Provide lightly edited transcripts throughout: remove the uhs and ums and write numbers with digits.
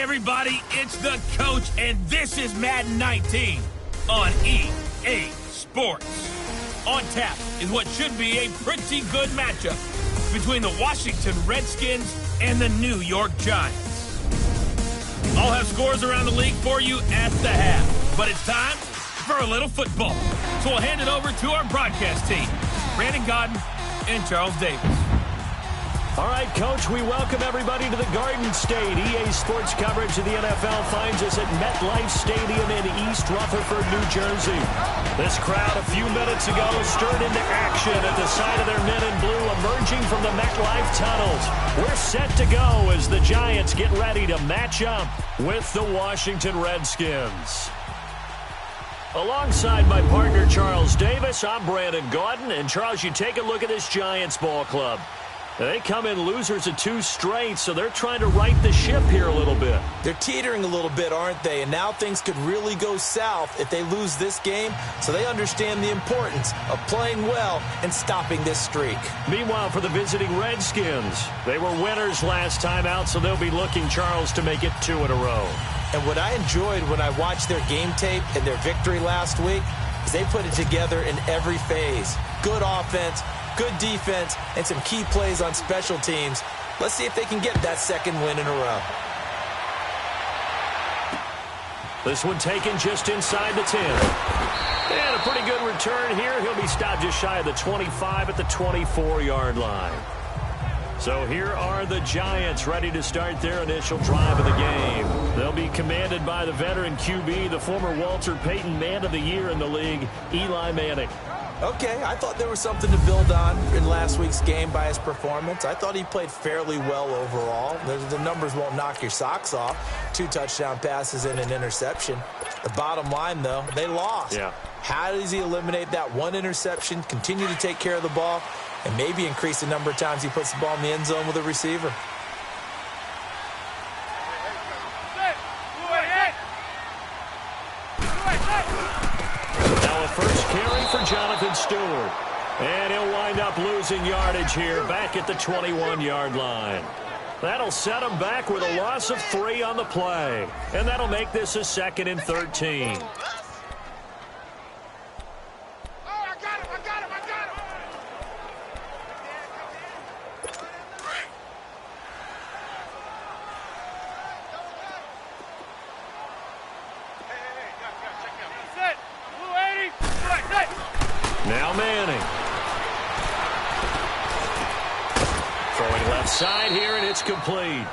everybody, it's the coach, and this is Madden 19 on EA Sports. On tap is what should be a pretty good matchup between the Washington Redskins and the New York Giants. I'll have scores around the league for you at the half, but it's time for a little football. So we'll hand it over to our broadcast team, Brandon Godden and Charles Davis. All right, Coach, we welcome everybody to the Garden State. EA Sports coverage of the NFL finds us at MetLife Stadium in East Rutherford, New Jersey. This crowd a few minutes ago stirred into action at the side of their men in blue emerging from the MetLife tunnels. We're set to go as the Giants get ready to match up with the Washington Redskins. Alongside my partner, Charles Davis, I'm Brandon Gaudin. And, Charles, you take a look at this Giants ball club. They come in losers of 2 straight, so they're trying to right the ship here a little bit. They're teetering a little bit, aren't they? And now things could really go south if they lose this game, so they understand the importance of playing well and stopping this streak. Meanwhile, for the visiting Redskins, they were winners last time out, so they'll be looking, Charles, to make it 2 in a row. And what I enjoyed when I watched their game tape and their victory last week is they put it together in every phase. Good offense, good defense, and some key plays on special teams. Let's see if they can get that second win in a row. This one taken just inside the 10. And a pretty good return here. He'll be stopped just shy of the 25 at the 24-yard line. So here are the Giants ready to start their initial drive of the game. They'll be commanded by the veteran QB, the former Walter Payton Man of the Year in the league, Eli Manning. Okay, I thought there was something to build on in last week's game by his performance. I thought he played fairly well overall. The numbers won't knock your socks off. 2 touchdown passes and an interception. The bottom line, though, they lost. Yeah. How does he eliminate that 1 interception, continue to take care of the ball, and maybe increase the number of times he puts the ball in the end zone with a receiver? Now a first carry for Jonathan Stewart. And he'll wind up losing yardage here back at the 21-yard line. That'll set him back with a loss of 3 on the play. And that'll make this a 2nd and 13. Now Manning. Throwing left side here, and it's complete.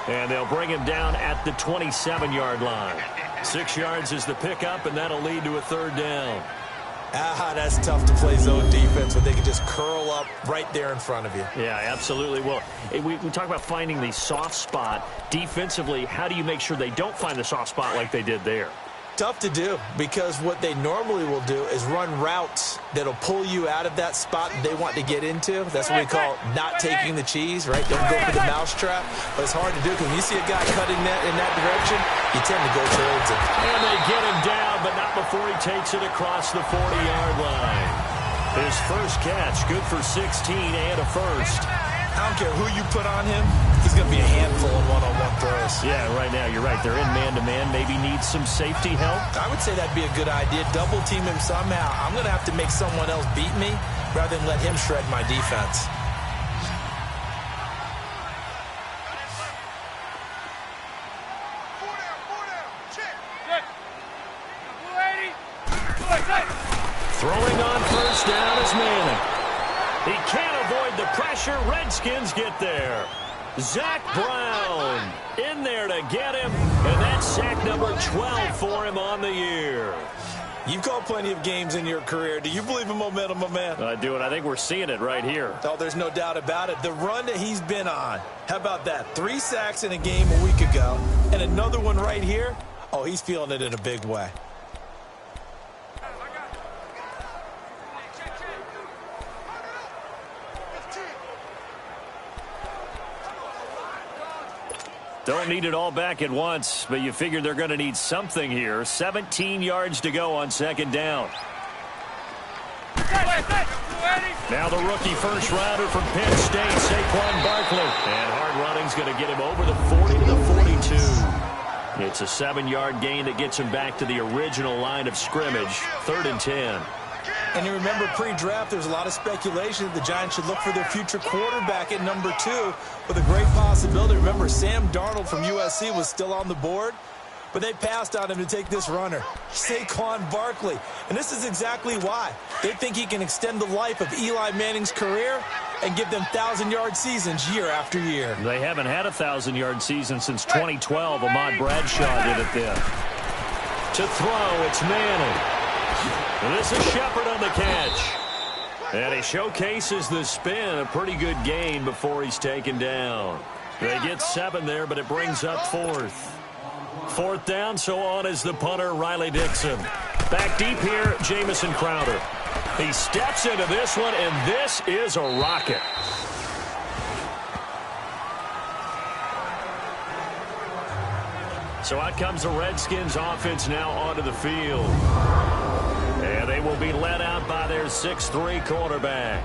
And they'll bring him down at the 27-yard line. 6 yards is the pickup, and that'll lead to a 3rd down. That's tough to play zone defense when they can just curl up right there in front of you. Yeah, absolutely. Well, we talk about finding the soft spot. Defensively, how do you make sure they don't find the soft spot like they did there? Tough to do, because what they normally will do is run routes that'll pull you out of that spot they want to get into. That's what we call not taking the cheese, right? Don't go for the mousetrap. But it's hard to do because when you see a guy cutting that in that direction, you tend to go towards him. And they get him down, but not before he takes it across the 40-yard line. His first catch, good for 16 and a first. I don't care who you put on him, he's going to be a handful in one-on-one throws. Yeah, right now, you're right. They're in man-to-man. Maybe needs some safety help. I would say that'd be a good idea. Double team him somehow. I'm going to have to make someone else beat me rather than let him shred my defense. Throwing on first down is Manning. He can't avoid the pressure. Redskins get there. Zach Brown in there to get him. And that's sack number 12 for him on the year. You've called plenty of games in your career. Do you believe in momentum, my man? I do, and I think we're seeing it right here. Oh, there's no doubt about it. The run that he's been on. How about that? 3 sacks in a game a week ago. And another one right here. Oh, he's feeling it in a big way. Don't need it all back at once, but you figure they're going to need something here. 17 yards to go on 2nd down. Now the rookie first-rounder from Penn State, Saquon Barkley. And hard running's going to get him over the 40 to the 42. It's a 7-yard gain that gets him back to the original line of scrimmage, 3rd and 10. And you remember pre-draft, there was a lot of speculation that the Giants should look for their future quarterback at number 2 with a great possibility. Remember, Sam Darnold from USC was still on the board, but they passed on him to take this runner, Saquon Barkley. And this is exactly why. They think he can extend the life of Eli Manning's career and give them 1,000-yard seasons year after year. They haven't had a 1,000-yard season since 2012. Ahmad Bradshaw did it then. To throw, it's Manning. This is Shepard on the catch. And he showcases the spin, a pretty good gain before he's taken down. They get 7 there, but it brings up 4th. 4th down, so on is the punter, Riley Dixon. Back deep here, Jamison Crowder. He steps into this one, and this is a rocket. So out comes the Redskins offense now onto the field. And they will be led out by their 6'3" quarterback.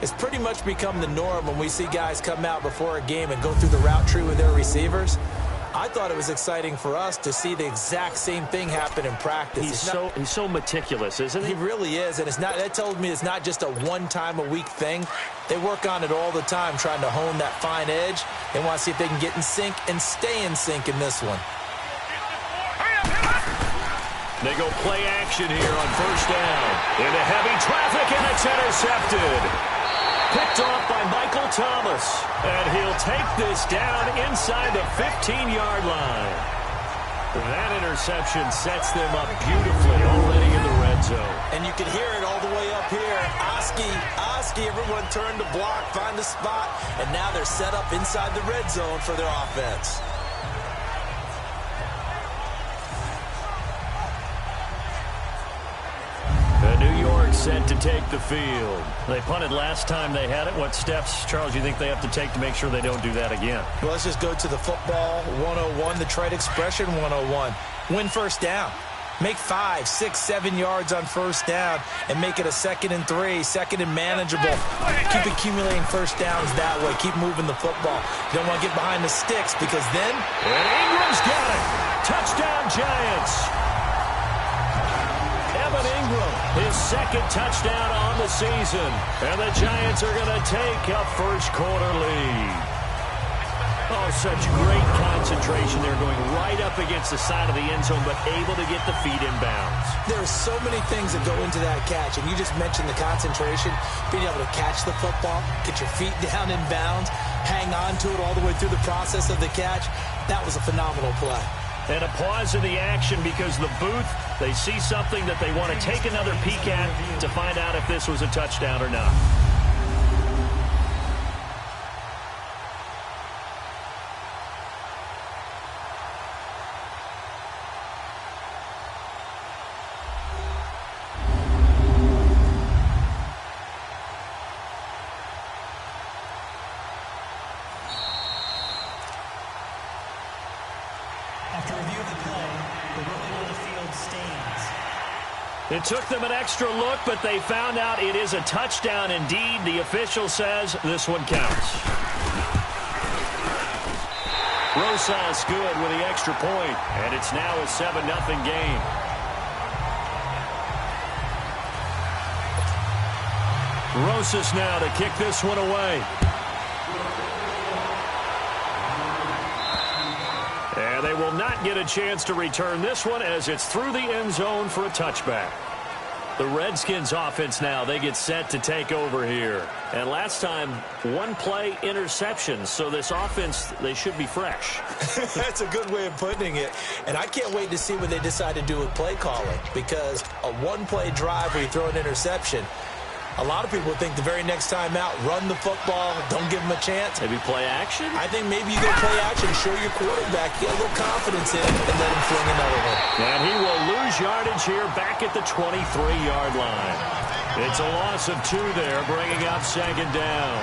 It's pretty much become the norm when we see guys come out before a game and go through the route tree with their receivers. I thought it was exciting for us to see the exact same thing happen in practice. He's so meticulous, isn't he? He really is, and that tells me it's not just a one-time-a-week thing. They work on it all the time, trying to hone that fine edge. They want to see if they can get in sync and stay in sync in this one. They go play action here on 1st down. Into heavy traffic, and it's intercepted. Picked off by Michael Thomas. And he'll take this down inside the 15-yard line. That interception sets them up beautifully already in the red zone. And you can hear it all the way up here. Oski, everyone turned to block, find a spot, and now they're set up inside the red zone for their offense. New York set to take the field. They punted last time they had it. What steps, Charles, you think they have to take to make sure they don't do that again? Well, let's just go to the football 101, the trade expression 101. Win 1st down. Make 5, 6, 7 yards on 1st down and make it a 2nd and 3, 2nd and manageable. Keep accumulating 1st downs that way. Keep moving the football. You don't want to get behind the sticks because then... And Ingram's got it. Touchdown, Giants. Evan Ingram, his 2nd touchdown on the season. And the Giants are going to take a first-quarter lead. Oh, such great concentration. They're going right up against the side of the end zone, but able to get the feet in bounds. There are so many things that go into that catch, and you just mentioned the concentration, being able to catch the football, get your feet down in bounds, hang on to it all the way through the process of the catch. That was a phenomenal play. And a pause in the action because the booth, they see something that they want to take another peek at to find out if this was a touchdown or not. After review of the play, the ruling on the field stands. It took them an extra look, but they found out it is a touchdown indeed. The official says this one counts. Rosas good with the extra point, and it's now a 7-0 game. Rosas now to kick this one away. And they will not get a chance to return this one as it's through the end zone for a touchback. The Redskins offense now, they get set to take over here. And last time, 1-play interception. So this offense, they should be fresh. That's a good way of putting it. And I can't wait to see what they decide to do with play calling. Because a 1-play drive where you throw an interception, a lot of people think the very next time out, run the football, don't give them a chance. Maybe play action? I think maybe you go play action, show your quarterback, get a little confidence in him, and let him fling another one. And he will lose yardage here back at the 23-yard line. It's a loss of 2 there, bringing up 2nd down.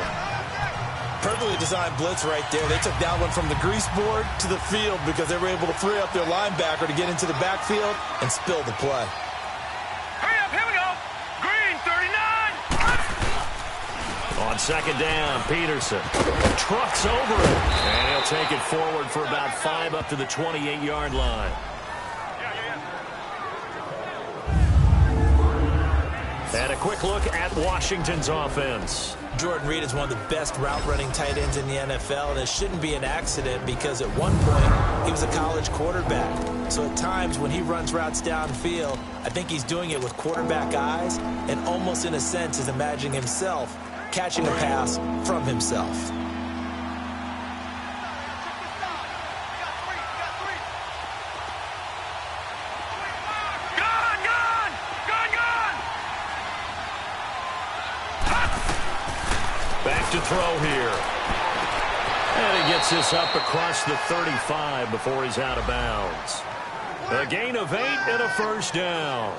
Perfectly designed blitz right there. They took that one from the grease board to the field because they were able to free up their linebacker to get into the backfield and spill the play. Hurry up, here we go. Green, 39. On second down, Peterson trucks over it, and he'll take it forward for about 5 up to the 28-yard line. And a quick look at Washington's offense. Jordan Reed is one of the best route-running tight ends in the NFL, and it shouldn't be an accident because at one point he was a college quarterback. So at times when he runs routes downfield, I think he's doing it with quarterback eyes and almost in a sense is imagining himself catching a pass from himself. Back to throw here. And he gets this up across the 35 before he's out of bounds. A gain of 8 and a first down.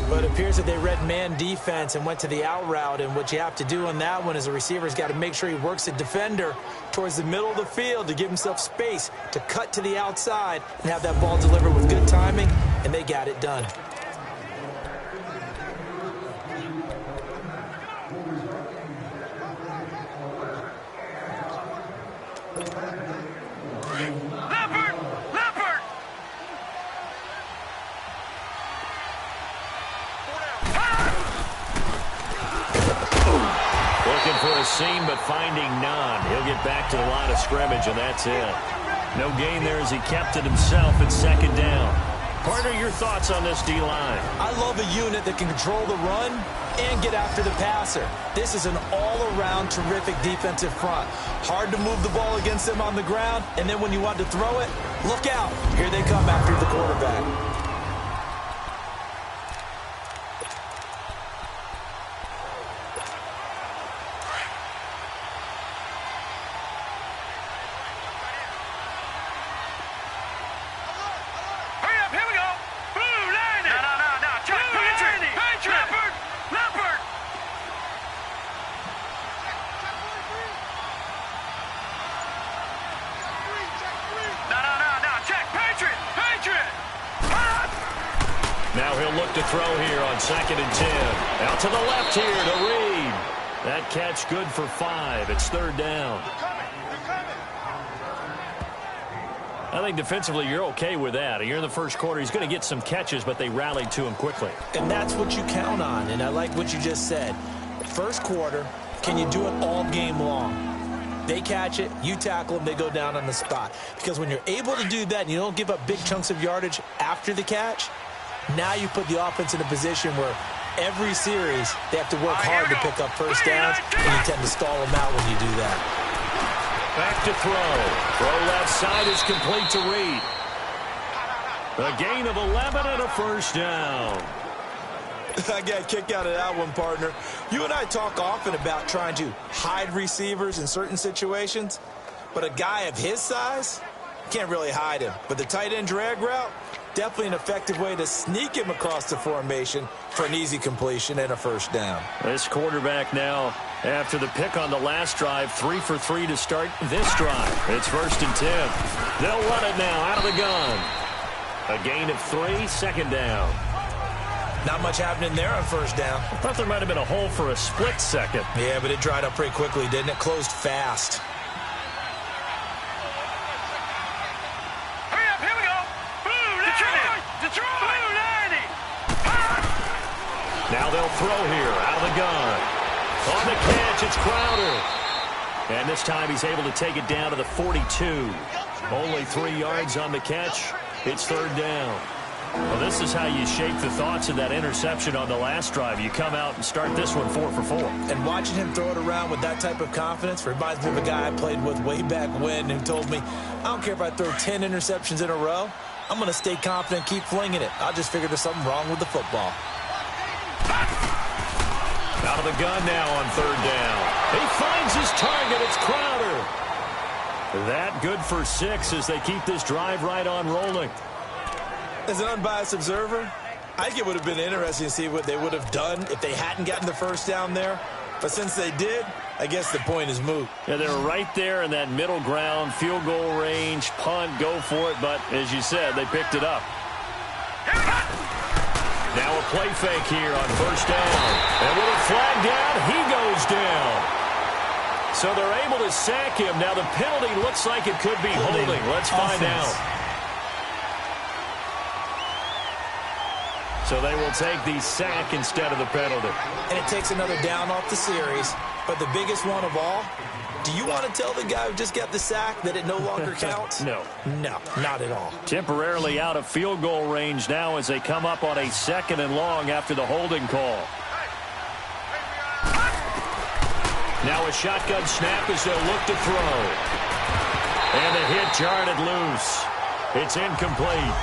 But it appears that they read man defense and went to the out route, and what you have to do on that one is a receiver's got to make sure he works a defender towards the middle of the field to give himself space to cut to the outside and have that ball delivered with good timing, and they got it done. For a seam, but finding none. He'll get back to the line of scrimmage, and that's it. No gain there as he kept it himself at second down. Partner, your thoughts on this D-line? I love a unit that can control the run and get after the passer. This is an all-around terrific defensive front. Hard to move the ball against them on the ground, and then when you want to throw it, look out. Here they come after the quarterback. Now he'll look to throw here on 2nd and 10. Out to the left here to Reed. That catch good for 5. It's 3rd down. I think defensively you're okay with that. You're in the first quarter. He's going to get some catches, but they rallied to him quickly. And that's what you count on, and I like what you just said. First quarter, can you do it all game long? They catch it, you tackle them, they go down on the spot. Because when you're able to do that and you don't give up big chunks of yardage after the catch, now you put the offense in a position where every series they have to work hard to pick up first downs, and you tend to stall them out when you do that. Back to throw. Throw left side is complete to Reed. A gain of 11 and a first down. I got a kick out of that one, partner. You and I talk often about trying to hide receivers in certain situations, but a guy of his size can't really hide him. But the tight end drag route, definitely an effective way to sneak him across the formation for an easy completion and a first down. This quarterback now, after the pick on the last drive, 3 for 3 to start this drive. It's 1st and 10. They'll run it now out of the gun. A gain of 3, 2nd down. Not much happening there on first down. I thought there might have been a hole for a split second. Yeah, but it dried up pretty quickly, didn't it? Closed fast. Hurry up, here we go. Detroit. Now they'll throw here out of the gun. On the catch, it's Crowder. And this time he's able to take it down to the 42. Only 3 yards on the catch. It's 3rd down. Well, this is how you shake the thoughts of that interception on the last drive. You come out and start this one 4 for 4. And watching him throw it around with that type of confidence reminds me of a guy I played with way back when who told me, I don't care if I throw 10 interceptions in a row. I'm going to stay confident, keep flinging it. I'll just figure there's something wrong with the football. Out of the gun now on 3rd down. He finds his target. It's Crowder. That good for 6 as they keep this drive right on rolling. As an unbiased observer, I think it would have been interesting to see what they would have done if they hadn't gotten the first down there. But since they did, I guess the point is moot. Yeah, they're right there in that middle ground, field goal range, punt, go for it. But as you said, they picked it up. Now a play fake here on first down. And with a flag down, he goes down. So they're able to sack him. Now the penalty looks like it could be holding. Let's find out. So they will take the sack instead of the penalty. And it takes another down off the series. But the biggest one of all, do you want to tell the guy who just got the sack that it no longer counts? No. No, not at all. Temporarily out of field goal range now as they come up on a 2nd and long after the holding call. Now a shotgun snap as they'll look to throw. And the hit jarred loose. It's incomplete.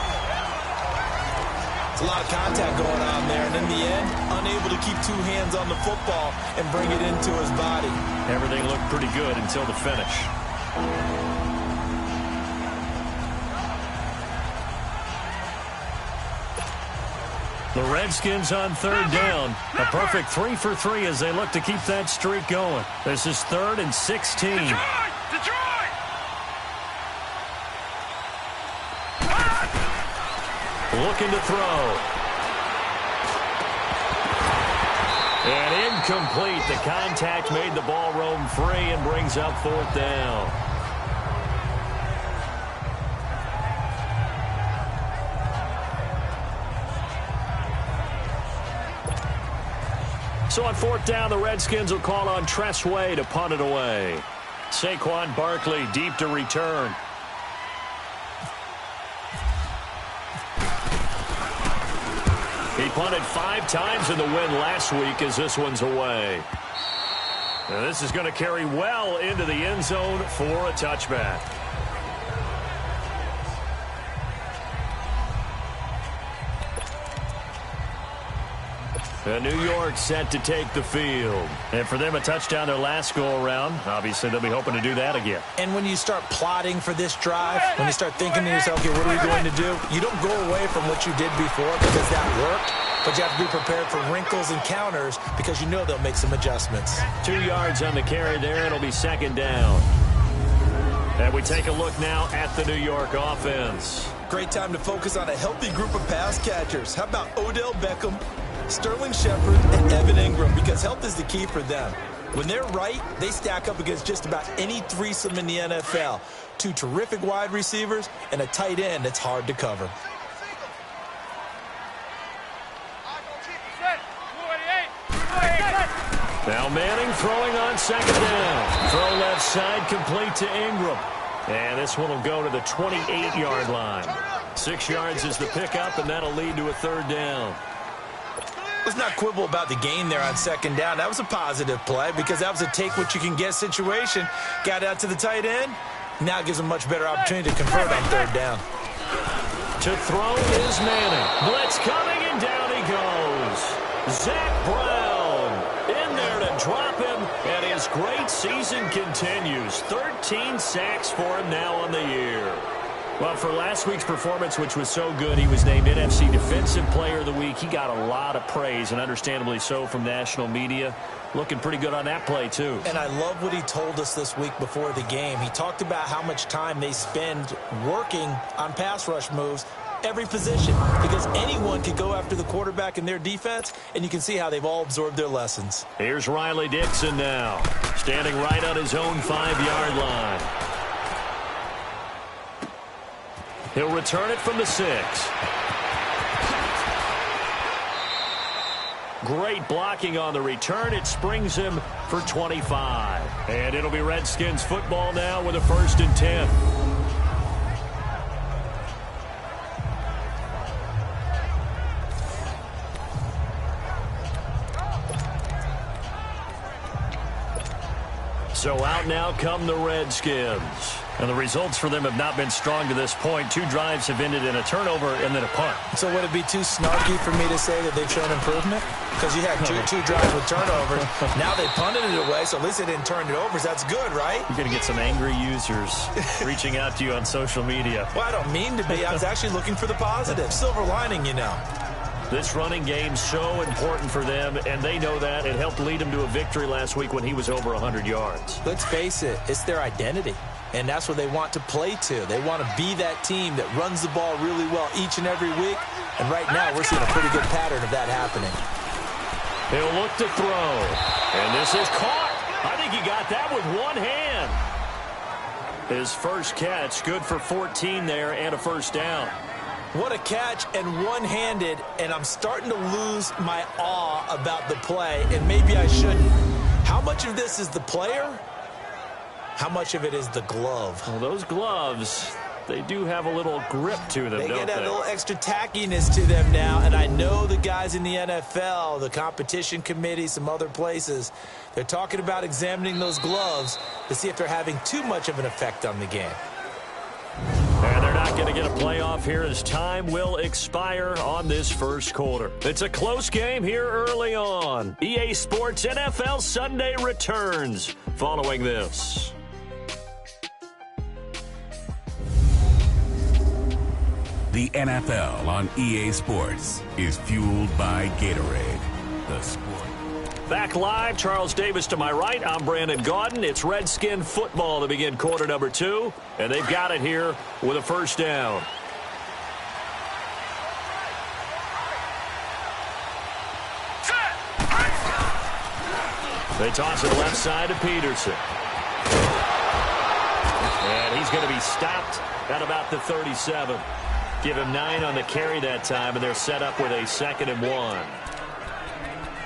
It's a lot of contact going on there, and in the end, unable to keep 2 hands on the football and bring it into his body. Everything looked pretty good until the finish. The Redskins on 3rd down. A perfect 3 for 3 as they look to keep that streak going. This is 3rd and 16. Detroit! Looking to throw. And incomplete. The contact made the ball roam free and brings up 4th down. So on 4th down, the Redskins will call on Tressway to punt it away. Saquon Barkley deep to return. He punted 5 times in the win last week as this one's away. Now this is going to carry well into the end zone for a touchback. New York set to take the field. And for them, a touchdown their last go-around. Obviously, they'll be hoping to do that again. And when you start plotting for this drive, when you start thinking to yourself, okay, what are we going to do? You don't go away from what you did before because that worked. But you have to be prepared for wrinkles and counters because you know they'll make some adjustments. 2 yards on the carry there. It'll be 2nd down. And we take a look now at the New York offense. Great time to focus on a healthy group of pass catchers. How about Odell Beckham, Sterling Shepard, and Evan Ingram? Because health is the key for them. When they're right, they stack up against just about any threesome in the NFL. 2 terrific wide receivers and a tight end that's hard to cover. Now Manning throwing on 2nd down. Throw left side complete to Ingram. And this one will go to the 28-yard line. 6 yards is the pickup, and that'll lead to a 3rd down. Let's not quibble about the gain there on 2nd down. That was a positive play because that was a take-what-you-can-get situation. Got out to the tight end. Now gives him a much better opportunity to convert on 3rd down. To throw is Manning. Blitz coming, and down he goes. Zach Brown in there to drop him, and his great season continues. 13 sacks for him now on the year. Well, for last week's performance, which was so good, he was named NFC Defensive Player of the Week. He got a lot of praise, and understandably so, from national media. Looking pretty good on that play, too. And I love what he told us this week before the game. He talked about how much time they spend working on pass rush moves, every position, because anyone could go after the quarterback in their defense, and you can see how they've all absorbed their lessons. Here's Riley Dixon now, standing right on his own 5-yard line. He'll return it from the 6. Great blocking on the return. It springs him for 25. And it'll be Redskins football now with a 1st and 10. So out now come the Redskins. And the results for them have not been strong to this point. 2 drives have ended in a turnover and then a punt. So would it be too snarky for me to say that they've shown improvement? Because you had two drives with turnovers. Now they punted it away, so at least they didn't turn it over. So that's good, right? You're going to get some angry users reaching out to you on social media. Well, I don't mean to be. I was actually looking for the positive. Silver lining, you know. This running game's so important for them, and they know that. It helped lead them to a victory last week when he was over 100 yards. Let's face it, it's their identity. And that's what they want to play to. They want to be that team that runs the ball really well each and every week. And right now, we're seeing a pretty good pattern of that happening. He'll look to throw. And this is caught. I think he got that with one hand. His first catch, good for 14 there and a first down. What a catch, and one-handed, and I'm starting to lose my awe about the play, and maybe I shouldn't. How much of this is the player? How much of it is the glove? Well, those gloves, they do have a little grip to them, don't they? They get a little extra tackiness to them now, and I know the guys in the NFL, the competition committee, some other places, they're talking about examining those gloves to see if they're having too much of an effect on the game. And they're not going to get a playoff here as time will expire on this first quarter. It's a close game here early on. EA Sports NFL Sunday returns following this. The NFL on EA Sports is fueled by Gatorade, the sport. Back live, Charles Davis to my right. I'm Brandon Gaudin. It's Redskin football to begin quarter number 2, and they've got it here with a first down. They toss it left side to Peterson. And he's going to be stopped at about the 37. Give him 9 on the carry that time, and they're set up with a 2nd and 1.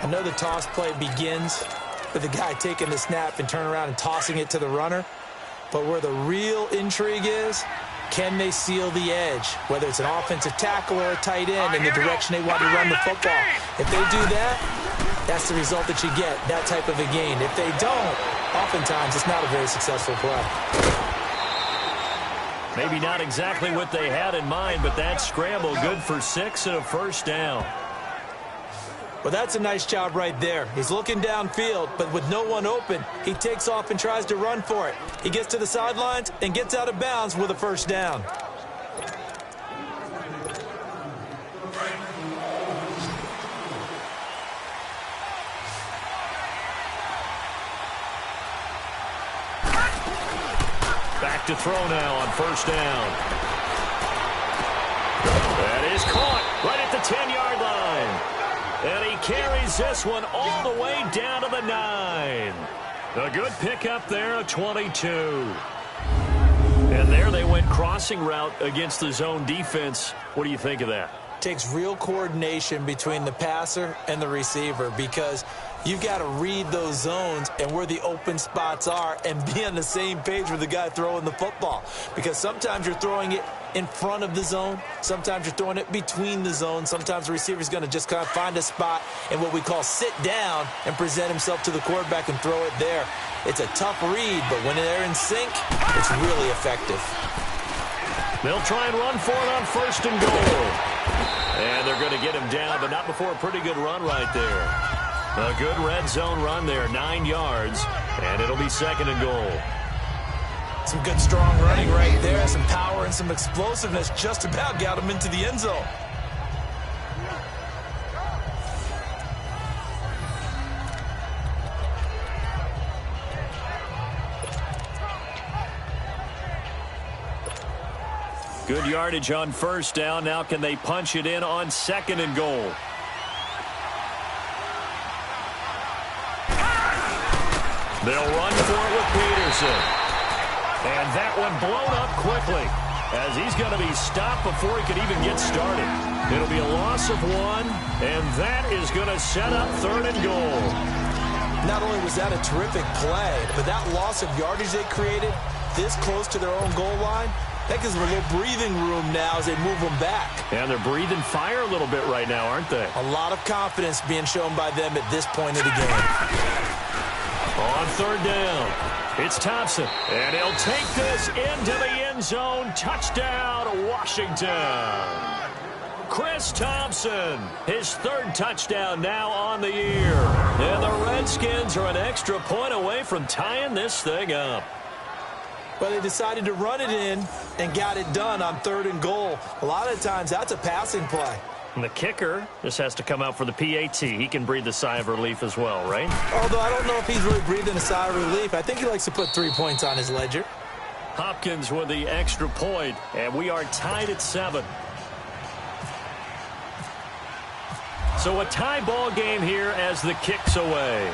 I know the toss play begins with the guy taking the snap and turning around and tossing it to the runner. But where the real intrigue is, can they seal the edge? Whether it's an offensive tackle or a tight end in the direction they want to run the football. If they do that, that's the result that you get, that type of a gain. If they don't, oftentimes it's not a very successful play. Maybe not exactly what they had in mind, but that scramble good for 6 and a first down. Well, that's a nice job right there. He's looking downfield, but with no one open, he takes off and tries to run for it. He gets to the sidelines and gets out of bounds with a first down. Back to throw now on first down. That is caught right at the 10-yard line. And he carries this one all the way down to the 9. A good pickup there, a 22. And there they went crossing route against the zone defense. What do you think of that? Takes real coordination between the passer and the receiver because you've got to read those zones and where the open spots are and be on the same page with the guy throwing the football. Because sometimes you're throwing it in front of the zone. Sometimes you're throwing it between the zones. Sometimes the receiver's going to just kind of find a spot and what we call sit down and present himself to the quarterback and throw it there. It's a tough read, but when they're in sync, it's really effective. They'll try and run for it on first and goal. And they're going to get him down, but not before a pretty good run right there. A good red zone run there, 9 yards, and it'll be 2nd and goal. Some good, strong running right there. Some power and some explosiveness just about got him into the end zone. Good yardage on first down. Now can they punch it in on 2nd and goal? They'll run for it with Peterson. And that one blown up quickly as he's going to be stopped before he could even get started. It'll be a loss of 1, and that is going to set up 3rd and goal. Not only was that a terrific play, but that loss of yardage they created this close to their own goal line, that gives them a little breathing room now as they move them back. And they're breathing fire a little bit right now, aren't they? A lot of confidence being shown by them at this point of the game. On 3rd down, it's Thompson, and he'll take this into the end zone. Touchdown, Washington. Chris Thompson, his 3rd touchdown now on the year. And the Redskins are an extra point away from tying this thing up. But they decided to run it in and got it done on 3rd and goal. A lot of times, that's a passing play. And the kicker just has to come out for the PAT. He can breathe a sigh of relief as well, right? Although I don't know if he's really breathing a sigh of relief. I think he likes to put 3 points on his ledger. Hopkins with the extra point, and we are tied at 7. So a tie ball game here as the kick's away.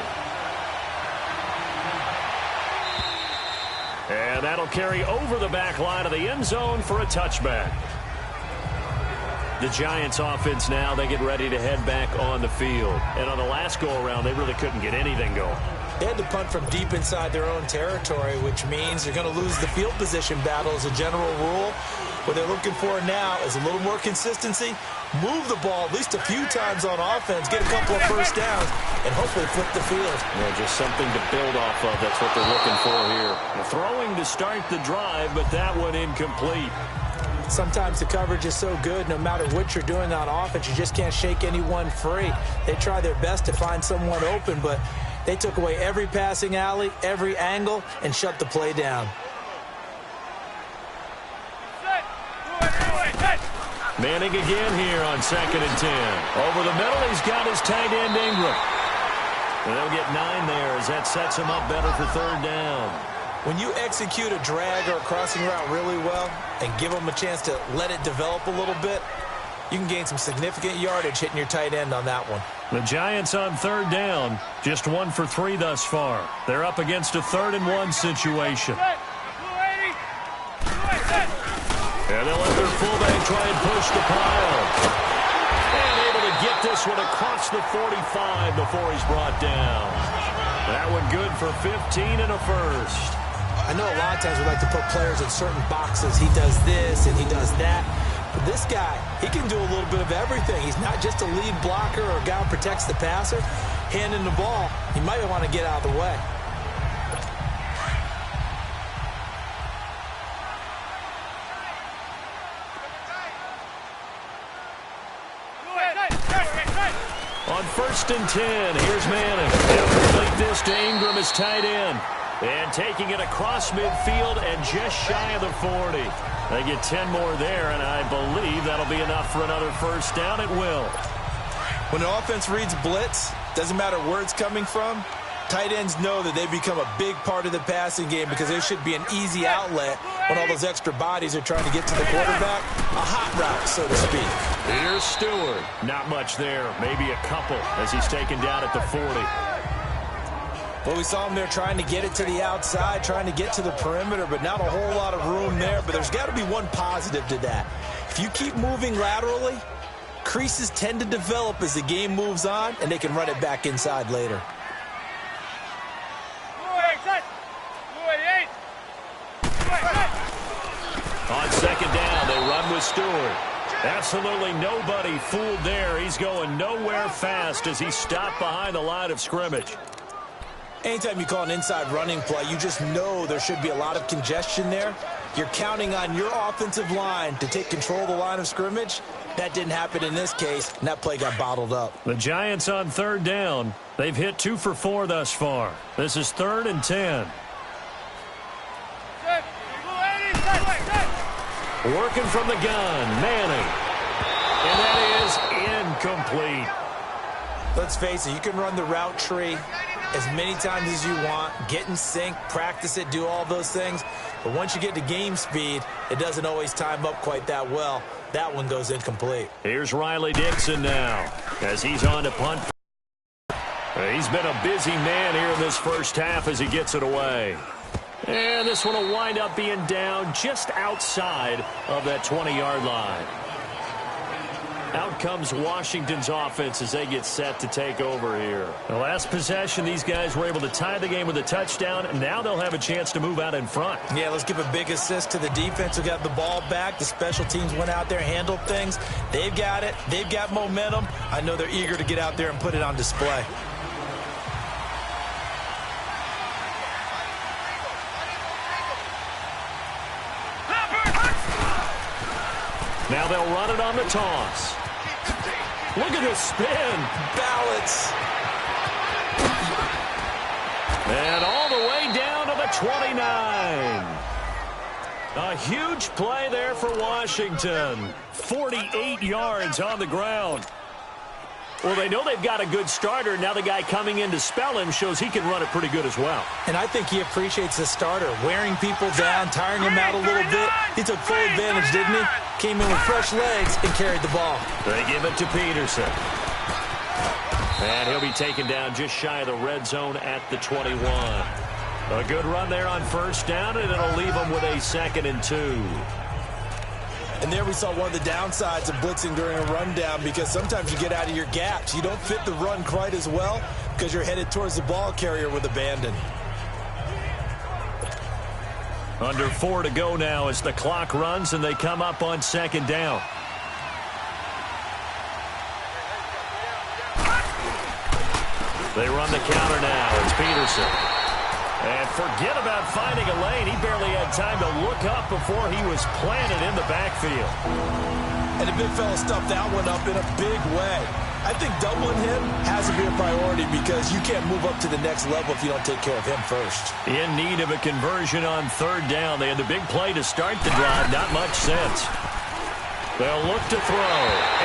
And that'll carry over the back line of the end zone for a touchback. The Giants offense now, they get ready to head back on the field. And on the last go-around, they really couldn't get anything going. They had to punt from deep inside their own territory, which means they're going to lose the field position battle as a general rule. What they're looking for now is a little more consistency, move the ball at least a few times on offense, get a couple of first downs, and hopefully flip the field. Yeah, just something to build off of. That's what they're looking for here. Throwing to start the drive, but that one incomplete. Sometimes the coverage is so good, no matter what you're doing on offense, you just can't shake anyone free. They try their best to find someone open, but they took away every passing alley, every angle, and shut the play down. Manning again here on 2nd and 10. Over the middle, he's got his tight end Ingram. And they'll get 9 there as that sets him up better for 3rd down. When you execute a drag or a crossing route really well and give them a chance to let it develop a little bit, you can gain some significant yardage hitting your tight end on that one. The Giants on 3rd down, just 1 for 3 thus far. They're up against a 3rd and 1 situation. And they'll let their fullback try and push the pile. And able to get this one across the 45 before he's brought down. That one good for 15 and a first. I know a lot of times we like to put players in certain boxes. He does this and he does that. But this guy, he can do a little bit of everything. He's not just a lead blocker or a guy who protects the passer. Handing the ball, he might want to get out of the way. On 1st and 10, here's Manning. They'll complete this to Ingram, his tight end. And taking it across midfield and just shy of the 40. They get 10 more there, and I believe that'll be enough for another first down. It will. When the offense reads blitz, doesn't matter where it's coming from, tight ends know that they become a big part of the passing game because there should be an easy outlet when all those extra bodies are trying to get to the quarterback. A hot route, so to speak. Here's Stewart. Not much there. Maybe a couple as he's taken down at the 40. Well, we saw him there trying to get it to the outside, trying to get to the perimeter, but not a whole lot of room there. But there's got to be one positive to that. If you keep moving laterally, creases tend to develop as the game moves on, and they can run it back inside later. On 2nd down, they run with Stewart. Absolutely nobody fooled there. He's going nowhere fast as he's stopped behind the line of scrimmage. Anytime you call an inside running play, you just know there should be a lot of congestion there. You're counting on your offensive line to take control of the line of scrimmage. That didn't happen in this case, and that play got bottled up. The Giants on 3rd down. They've hit 2 for 4 thus far. This is 3rd and 10. Working from the gun, Manning. And that is incomplete. Let's face it, you can run the route tree as many times as you want, get in sync, practice it, do all those things. But once you get to game speed, it doesn't always time up quite that well. That one goes incomplete. Here's Riley Dixon now as he's on to punt. He's been a busy man here in this first half as he gets it away. And this one will wind up being down just outside of that 20-yard line. Out comes Washington's offense as they get set to take over here. The last possession, these guys were able to tie the game with a touchdown, and now they'll have a chance to move out in front. Yeah, let's give a big assist to the defense who got the ball back. The special teams went out there, handled things. They've got it. They've got momentum. I know they're eager to get out there and put it on display. Now they'll run it on the toss. Look at this spin. Balance. And all the way down to the 29. A huge play there for Washington. 48 yards on the ground. Well, they know they've got a good starter. Now the guy coming in to spell him shows he can run it pretty good as well. And I think he appreciates the starter, wearing people down, tiring them out a little bit. He took full advantage, didn't he? Came in with fresh legs and carried the ball. They give it to Peterson. And he'll be taken down just shy of the red zone at the 21. A good run there on first down, and it'll leave them with a 2nd and 2. And there we saw one of the downsides of blitzing during a rundown, because sometimes you get out of your gaps. You don't fit the run quite as well because you're headed towards the ball carrier with abandon. Under 4 to go now as the clock runs and they come up on 2nd down. They run the counter now. It's Peterson. And forget about finding a lane. He barely had time to look up before he was planted in the backfield. And the big fella stuffed that one up in a big way. I think doubling him has to be a priority, because you can't move up to the next level if you don't take care of him first. In need of a conversion on 3rd down. They had the big play to start the drive. Not much sense. They'll look to throw.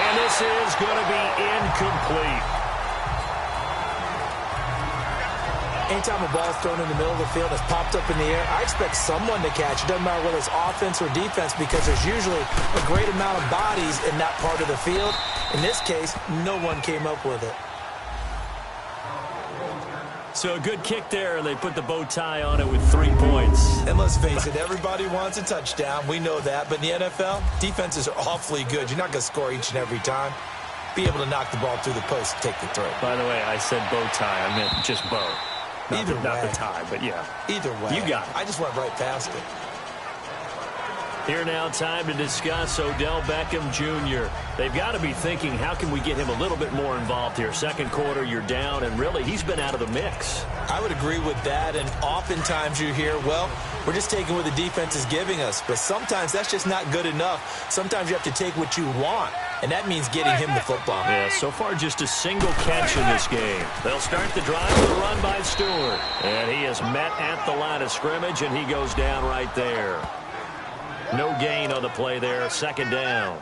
And this is going to be incomplete. Anytime a ball is thrown in the middle of the field, it's popped up in the air, I expect someone to catch. It doesn't matter whether it's offense or defense, because there's usually a great amount of bodies in that part of the field. In this case, no one came up with it. So a good kick there, and they put the bow tie on it with 3 points. And let's face it, everybody wants a touchdown. We know that. But in the NFL, defenses are awfully good. You're not going to score each and every time. Be able to knock the ball through the post and take the throw. By the way, I said bow tie. I meant just bow. Not the tie, but yeah. Either way. You got it. I just went right past it. Here now, time to discuss Odell Beckham Jr. They've got to be thinking, how can we get him a little bit more involved here? 2nd quarter, you're down, and really, he's been out of the mix. I would agree with that, and oftentimes you hear, well, we're just taking what the defense is giving us. But sometimes that's just not good enough. Sometimes you have to take what you want, and that means getting him the football. Yeah, so far just a single catch in this game. They'll start the drive with a run by Stewart. And he is met at the line of scrimmage, and he goes down right there. No gain on the play there, 2nd down.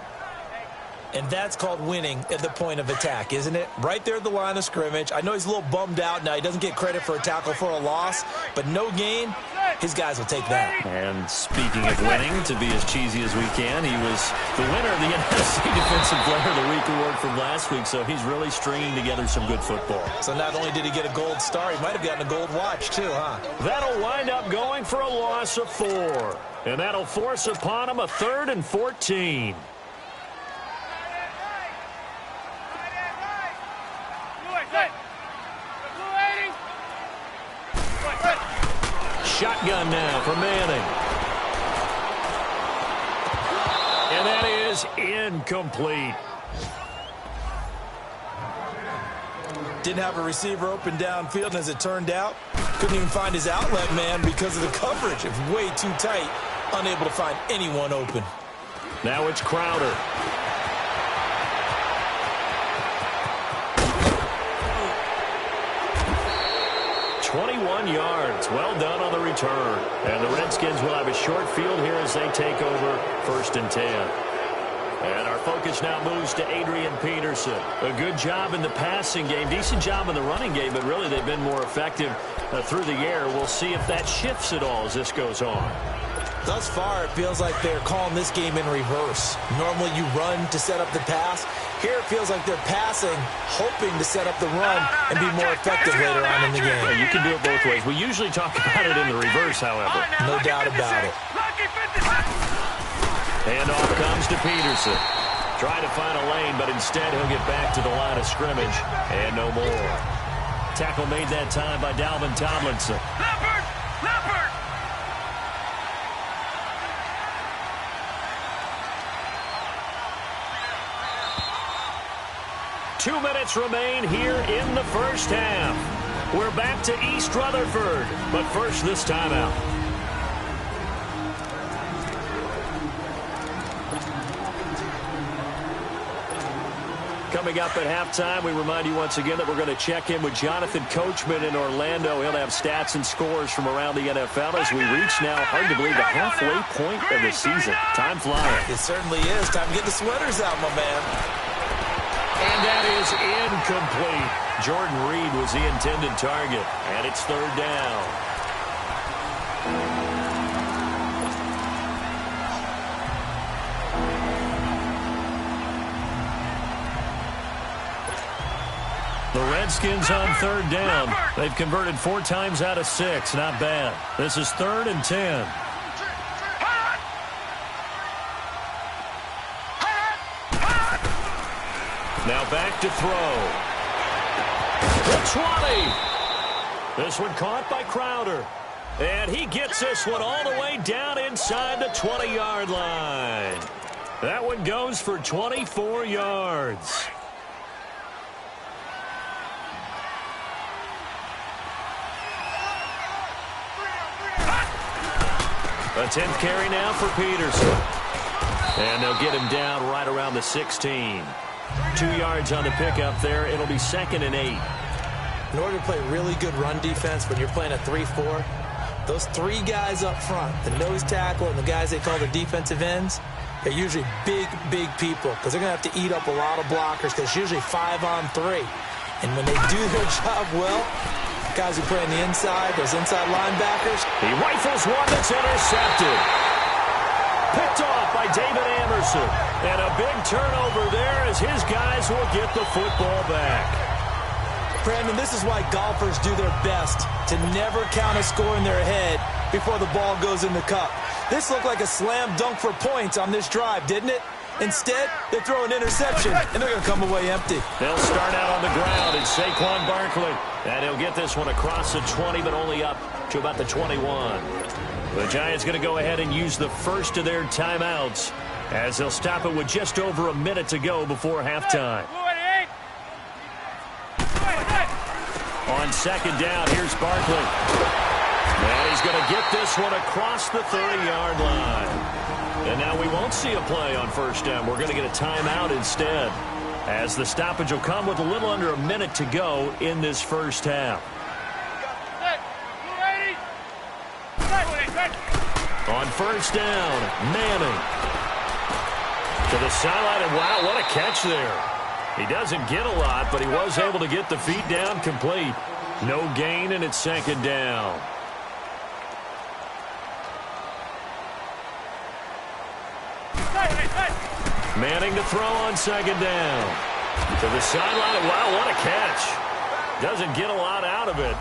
And that's called winning at the point of attack, isn't it? Right there at the line of scrimmage. I know he's a little bummed out now. He doesn't get credit for a tackle for a loss, but no gain, his guys will take that. And speaking of winning, to be as cheesy as we can, he was the winner of the NFC Defensive Player of the Week award from last week, so he's really stringing together some good football. So not only did he get a gold star, he might have gotten a gold watch too, huh? That'll wind up going for a loss of 4. And that'll force upon him a 3rd and 14. Shotgun now for Manning. And that is incomplete. Didn't have a receiver open downfield, and as it turned out, couldn't even find his outlet man because of the coverage. It was way too tight, unable to find anyone open. Now it's Crowder. yards. Well done on the return. And the Redskins will have a short field here as they take over 1st and 10. And our focus now moves to Adrian Peterson. A good job in the passing game, decent job in the running game, but really they've been more effective through the air. We'll see if that shifts at all as this goes on. Thus far, it feels like they're calling this game in reverse. Normally you run to set up the pass. Here it feels like they're passing, hoping to set up the run and be more effective later on in the game. Yeah, you can do it both ways. We usually talk about it in the reverse, however. No doubt about it. Handoff comes to Peterson. Trying to find a lane, but instead he'll get back to the line of scrimmage. And no more. Tackle made that time by Dalvin Tomlinson. Leopard! Leopard! 2 minutes remain here in the first half. We're back to East Rutherford, but first this timeout. Coming up at halftime, we remind you once again that we're going to check in with Jonathan Coachman in Orlando. He'll have stats and scores from around the NFL as we reach now, hard to believe, the halfway point of the season. Time flying. It certainly is. Time to get the sweaters out, my man. And that is incomplete. Jordan Reed was the intended target, and it's 3rd down. The Redskins on third down. They've converted 4 times out of 6. Not bad. This is 3rd and 10. Now back to throw. The 20. This one caught by Crowder. And he gets this one all the way down inside the 20-yard line. That one goes for 24 yards. A 10th carry now for Peterson. And they'll get him down right around the 16. 2 yards on the pickup there. It'll be 2nd and 8. In order to play really good run defense when you're playing a 3-4, those 3 guys up front, the nose tackle and the guys they call the defensive ends, they're usually big people because they're going to have to eat up a lot of blockers because it's usually 5-on-3. And when they do their job well, guys who play on the inside, those inside linebackers. He rifles one that's intercepted. Picked off by David Anderson. And a big turnover there as his guys will get the football back. Brandon, this is why golfers do their best to never count a score in their head before the ball goes in the cup. This looked like a slam dunk for points on this drive, didn't it? Instead, they throw an interception, and they're going to come away empty. They'll start out on the ground. It's Saquon Barkley. And he'll get this one across the 20, but only up to about the 21. The Giants going to go ahead and use the first of their timeouts as they'll stop it with just over a minute to go before halftime. On 2nd down, here's Barkley. And he's going to get this one across the 30-yard line. And now we won't see a play on 1st down. We're going to get a timeout instead, as the stoppage will come with a little under a minute to go in this first half. On 1st down, Manning to the sideline, and wow, what a catch there. He doesn't get a lot, but he was able to get the feet down complete. No gain, and it's 2nd down. Manning to throw on 2nd down. To the sideline, and wow, what a catch. Doesn't get a lot out of it,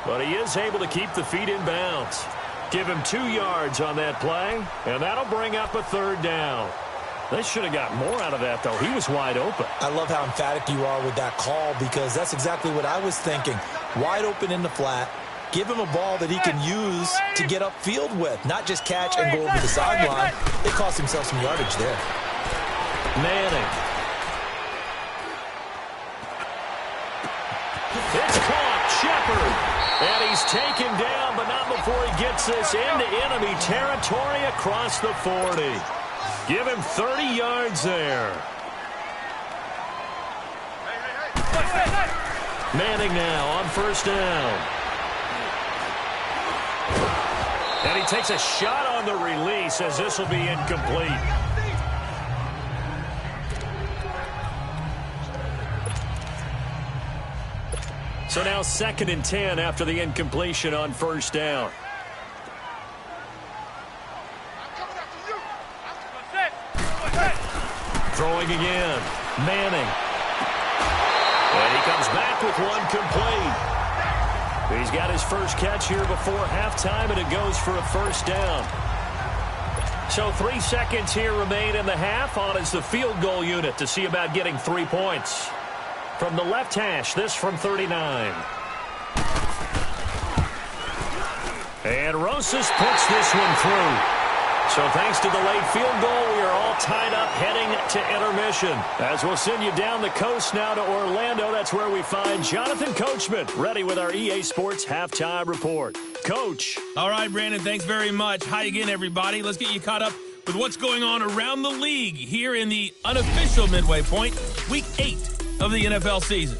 but he is able to keep the feet in bounds. Give him 2 yards on that play, and that'll bring up a 3rd down. They should have got more out of that, though. He was wide open. I love how emphatic you are with that call because that's exactly what I was thinking. Wide open in the flat. Give him a ball that he can use to get upfield with, not just catch and go over the sideline. It cost himself some yardage there. Manning. It's caught. Shepard. And he's taken down, but not before he gets this into enemy territory across the 40. Give him 30 yards there. Manning now on 1st down. And he takes a shot on the release as this will be incomplete. So now 2nd and 10 after the incompletion on 1st down. Throwing again. Manning. And he comes back with one complete. He's got his first catch here before halftime, and it goes for a 1st down. So 3 seconds here remain in the half. On is the field goal unit to see about getting 3 points. From the left hash, this from 39. And Rosas puts this one through. So thanks to the late field goal, we are all tied up heading to intermission. As we'll send you down the coast now to Orlando, that's where we find Jonathan Coachman, ready with our EA Sports Halftime Report. Coach. All right, Brandon, thanks very much. Hi again, everybody. Let's get you caught up with what's going on around the league here in the unofficial midway point, Week 8 of the NFL season.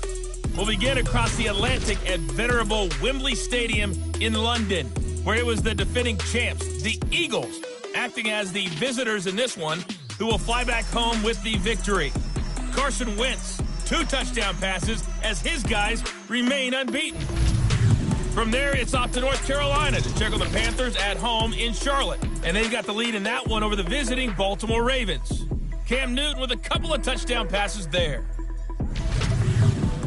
We'll begin across the Atlantic at venerable Wembley Stadium in London, where it was the defending champs, the Eagles, acting as the visitors in this one, who will fly back home with the victory. Carson Wentz, 2 touchdown passes as his guys remain unbeaten. From there, it's off to North Carolina to check on the Panthers at home in Charlotte. And they've got the lead in that one over the visiting Baltimore Ravens. Cam Newton with a couple of touchdown passes there.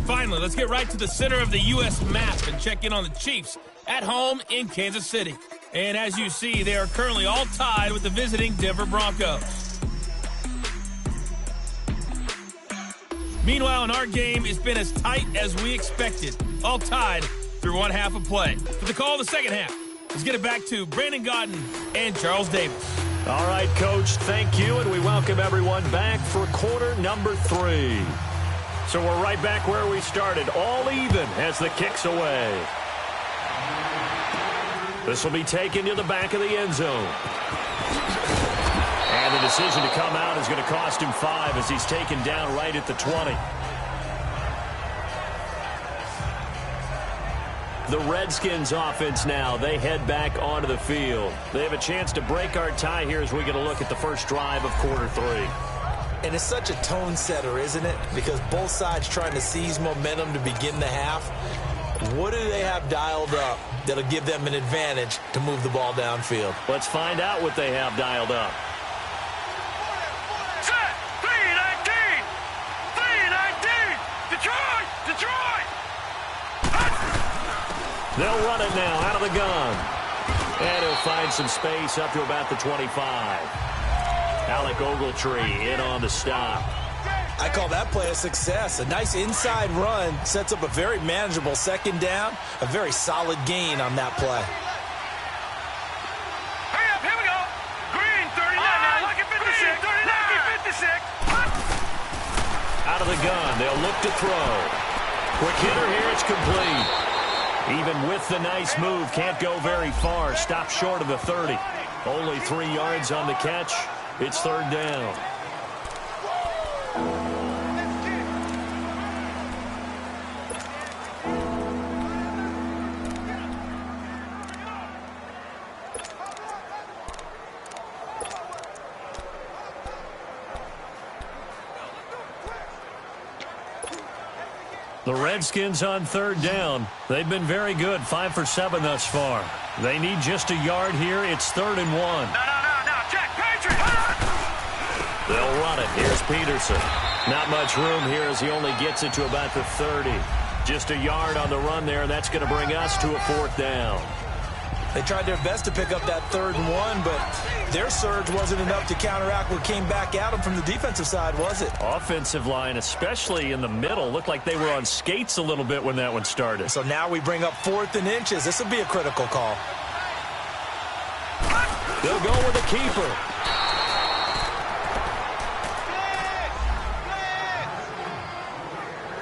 Finally, let's get right to the center of the U.S. map and check in on the Chiefs at home in Kansas City. And as you see, they are currently all tied with the visiting Denver Broncos. Meanwhile, in our game, it's been as tight as we expected, all tied through one half of play. For the call of the second half, let's get it back to Brandon Gaudin and Charles Davis. All right, Coach, thank you, and we welcome everyone back for quarter number 3. So we're right back where we started, all even as the kick's away. This will be taken to the back of the end zone. And the decision to come out is going to cost him 5 as he's taken down right at the 20. The Redskins offense now, they head back onto the field. They have a chance to break our tie here as we get a look at the first drive of quarter 3. And it's such a tone setter, isn't it? Because both sides trying to seize momentum to begin the half. What do they have dialed up that'll give them an advantage to move the ball downfield? Let's find out what they have dialed up. Set. 3-19. 3-19. Detroit. Detroit. They'll run it now out of the gun. And he'll find some space up to about the 25. Alec Ogletree in on the stop. I call that play a success. A nice inside run sets up a very manageable second down, a very solid gain on that play. Hurry up, here we go. Green, 39 now. Lucky 56. 39. Lucky 56. Out of the gun, they'll look to throw. Quick hitter here, it's complete. Even with the nice move, can't go very far. Stop short of the 30. Only 3 yards on the catch. It's third down. The Redskins on third down. They've been very good, 5 for 7 thus far. They need just a yard here. It's 3rd and 1. No, Jack Patriot. They'll run it. Here's Peterson. Not much room here as he only gets it to about the 30. Just a yard on the run there, and that's going to bring us to a 4th down. They tried their best to pick up that 3rd and 1, but their surge wasn't enough to counteract what came back at them from the defensive side, was it? Offensive line, especially in the middle, looked like they were on skates a little bit when that one started. So now we bring up 4th and inches. This will be a critical call. They'll go with the keeper.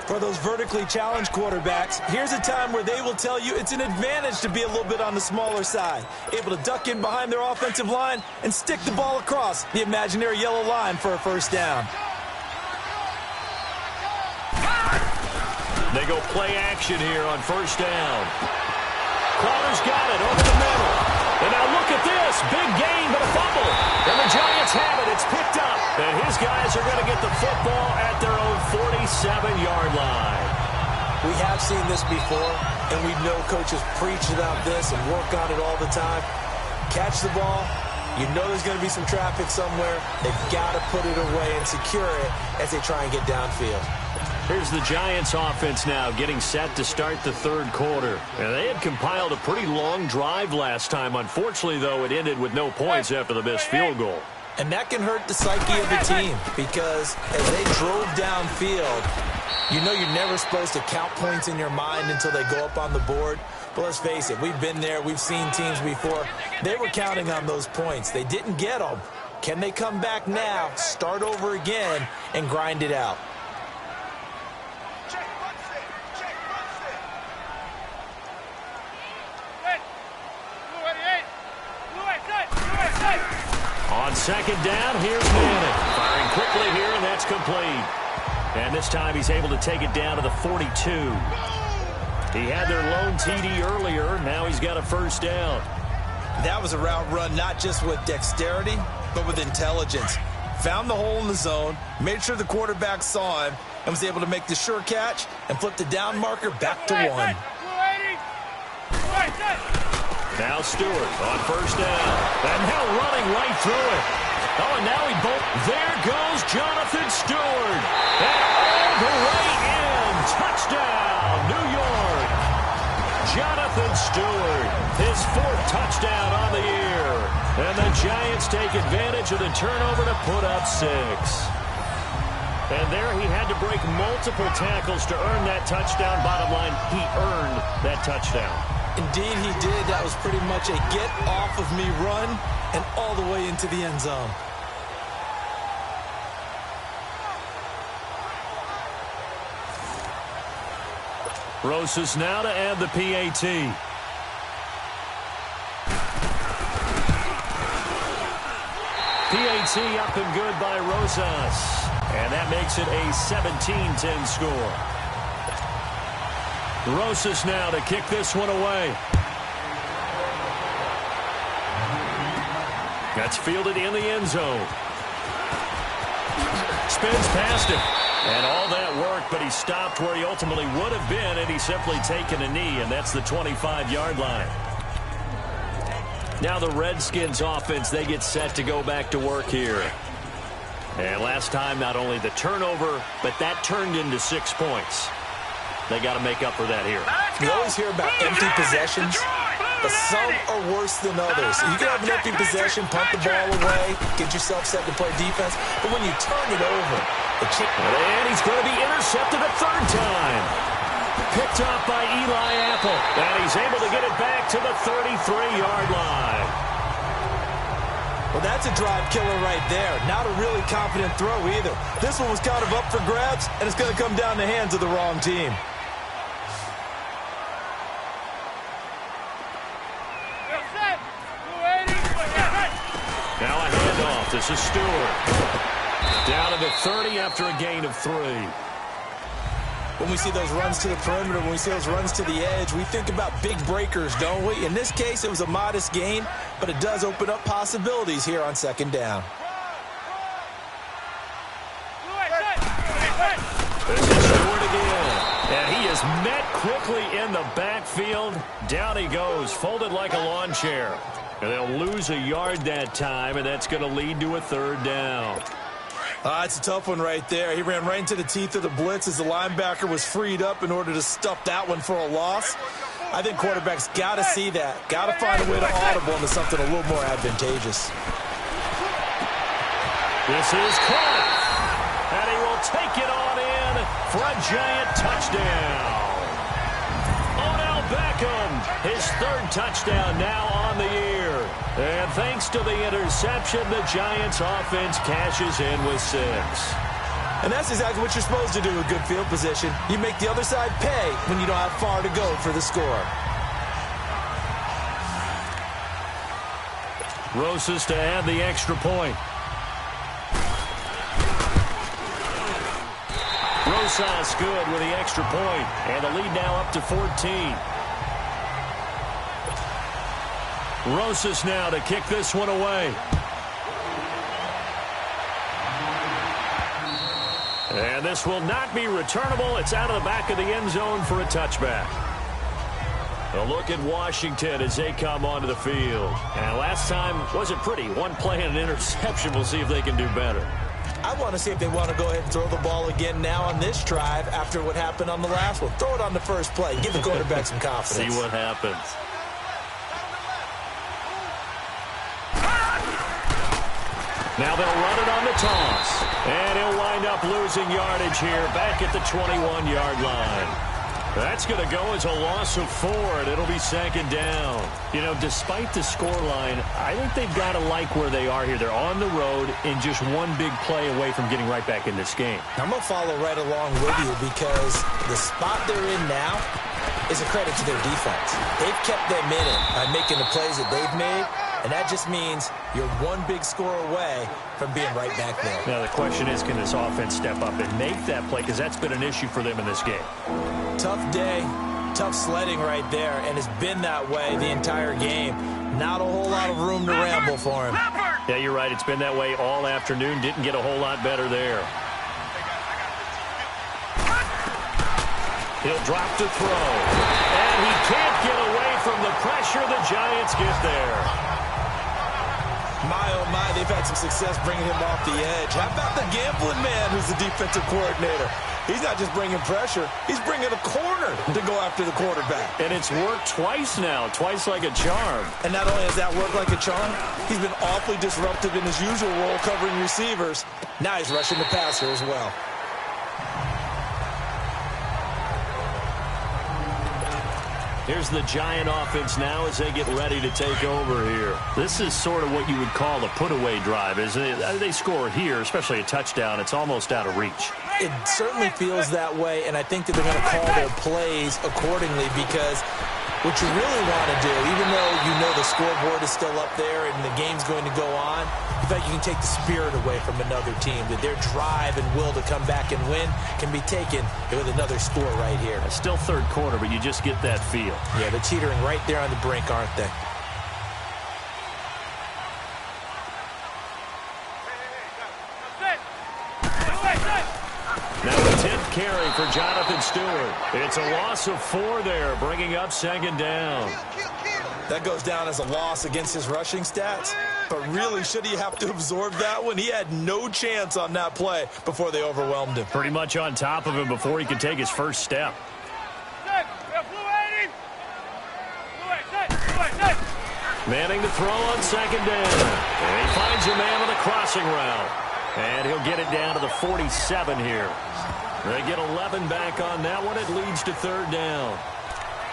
For those vertically challenged quarterbacks, here's a time where they will tell you it's an advantage to be a little bit on the smaller side, able to duck in behind their offensive line and stick the ball across the imaginary yellow line for a first down. They go play action here on first down. Crowder's got it over the middle. And now look at this. Big gain, but a fumble. And the Giants have it. It's picked up. And his guys are going to get the football at their own 47-yard line. We have seen this before, and we know coaches preach about this and work on it all the time. Catch the ball. You know there's going to be some traffic somewhere. They've got to put it away and secure it as they try and get downfield. Here's the Giants offense now getting set to start the 3rd quarter. And they had compiled a pretty long drive last time. Unfortunately, though, it ended with no points after the missed field goal. And that can hurt the psyche of the team because as they drove downfield, you know you're never supposed to count points in your mind until they go up on the board. But let's face it, we've been there. We've seen teams before. They were counting on those points. They didn't get them. Can they come back now, start over again, and grind it out? On second down, here's Madden. Firing quickly here, and that's complete. And this time he's able to take it down to the 42. He had their lone TD earlier. Now he's got a first down. That was a route run not just with dexterity, but with intelligence. Found the hole in the zone, made sure the quarterback saw him, and was able to make the sure catch and flip the down marker back to 1. Now Stewart on first down. And now running right through it. Oh, and now he there goes Jonathan Stewart. And all the way in. Touchdown. Giants take advantage of the turnover to put up 6. And there he had to break multiple tackles to earn that touchdown. Bottom line, he earned that touchdown. Indeed he did. That was pretty much a get off of me run and all the way into the end zone. Rosas now to add the PAT. PAT up and good by Rosas. And that makes it a 17-10 score. Rosas now to kick this one away. That's fielded in the end zone. Spins past him. And all that work, but he stopped where he ultimately would have been, and he's simply taken a knee, and that's the 25-yard line. Now the Redskins offense, they get set to go back to work here. And last time, not only the turnover, but that turned into 6 points. They got to make up for that here. You always hear about empty possessions, but some are worse than others. You can have an empty possession, punt the ball away, get yourself set to play defense, but when you turn it over, and he's going to be intercepted a third time. Picked off by Eli Apple, and he's able to get it back to the 33-yard line. Well, that's a drive killer right there. Not a really confident throw either. This one was kind of up for grabs, and it's going to come down the hands of the wrong team. Now a handoff. This is Stewart. Down to the 30 after a gain of 3. When we see those runs to the perimeter, when we see those runs to the edge, we think about big breakers, don't we? In this case, it was a modest gain, but it does open up possibilities here on second down. This is Stewart again. And he is met quickly in the backfield. Down he goes, folded like a lawn chair. And they'll lose a yard that time, and that's going to lead to a third down. It's a tough one right there. He ran right into the teeth of the blitz as the linebacker was freed up in order to stuff that one for a loss. I think quarterbacks got to see that. Got to find a way to audible into something a little more advantageous. This is caught. And he will take it on in for a Giant touchdown. Odell Beckham, his third touchdown now on the year. And thanks to the interception, the Giants offense cashes in with 6. And that's exactly what you're supposed to do with good field position. You make the other side pay when you don't have far to go for the score. Rosas to add the extra point. Rosas good with the extra point, and the lead now up to 14. Rosas now to kick this one away. And this will not be returnable. It's out of the back of the end zone for a touchback. A look at Washington as they come onto the field. And last time wasn't pretty. One play and an interception. We'll see if they can do better. I want to see if they want to go ahead and throw the ball again now on this drive after what happened on the last one. Throw it on the first play. Give the quarterback some confidence. See what happens. Now they'll run it on the toss. And he'll wind up losing yardage here back at the 21-yard line. That's going to go as a loss of 4, and it'll be second down. You know, despite the scoreline, I think they've got to like where they are here. They're on the road and just one big play away from getting right back in this game. I'm going to follow right along with you because the spot they're in now is a credit to their defense. They've kept them in it by making the plays that they've made, and that just means you're one big score away from being right back there. Now the question is, can this offense step up and make that play? Because that's been an issue for them in this game. Tough day, tough sledding right there, and it's been that way the entire game. Not a whole lot of room to ramble for him. Yeah, you're right. It's been that way all afternoon. Didn't get a whole lot better there. He'll drop to throw. And he can't get away from the pressure. The Giants get there. My, oh my, they've had some success bringing him off the edge. How about the gambling man who's the defensive coordinator? He's not just bringing pressure, he's bringing a corner to go after the quarterback. And it's worked twice now, twice like a charm. And not only has that worked like a charm, he's been awfully disruptive in his usual role covering receivers. Now he's rushing the passer as well. Here's the Giant offense now as they get ready to take over here. This is sort of what you would call the put-away drive. As they score here, especially a touchdown, it's almost out of reach. It certainly feels that way, and I think that they're going to call their plays accordingly because what you really want to do, even though you know the scoreboard is still up there and the game's going to go on, in fact, you can take the spirit away from another team, that their drive and will to come back and win can be taken with another score right here. It's still third quarter, but you just get that feel. Yeah, they're teetering right there on the brink, aren't they? Now the 10th carry for Jonathan Stewart. It's a loss of 4 there, bringing up second down. That goes down as a loss against his rushing stats. But really, should he have to absorb that one? He had no chance on that play before they overwhelmed him. Pretty much on top of him before he could take his first step. Manning to throw on second down. And he finds a man with a crossing route. And he'll get it down to the 47 here. They get 11 back on that one. It leads to third down.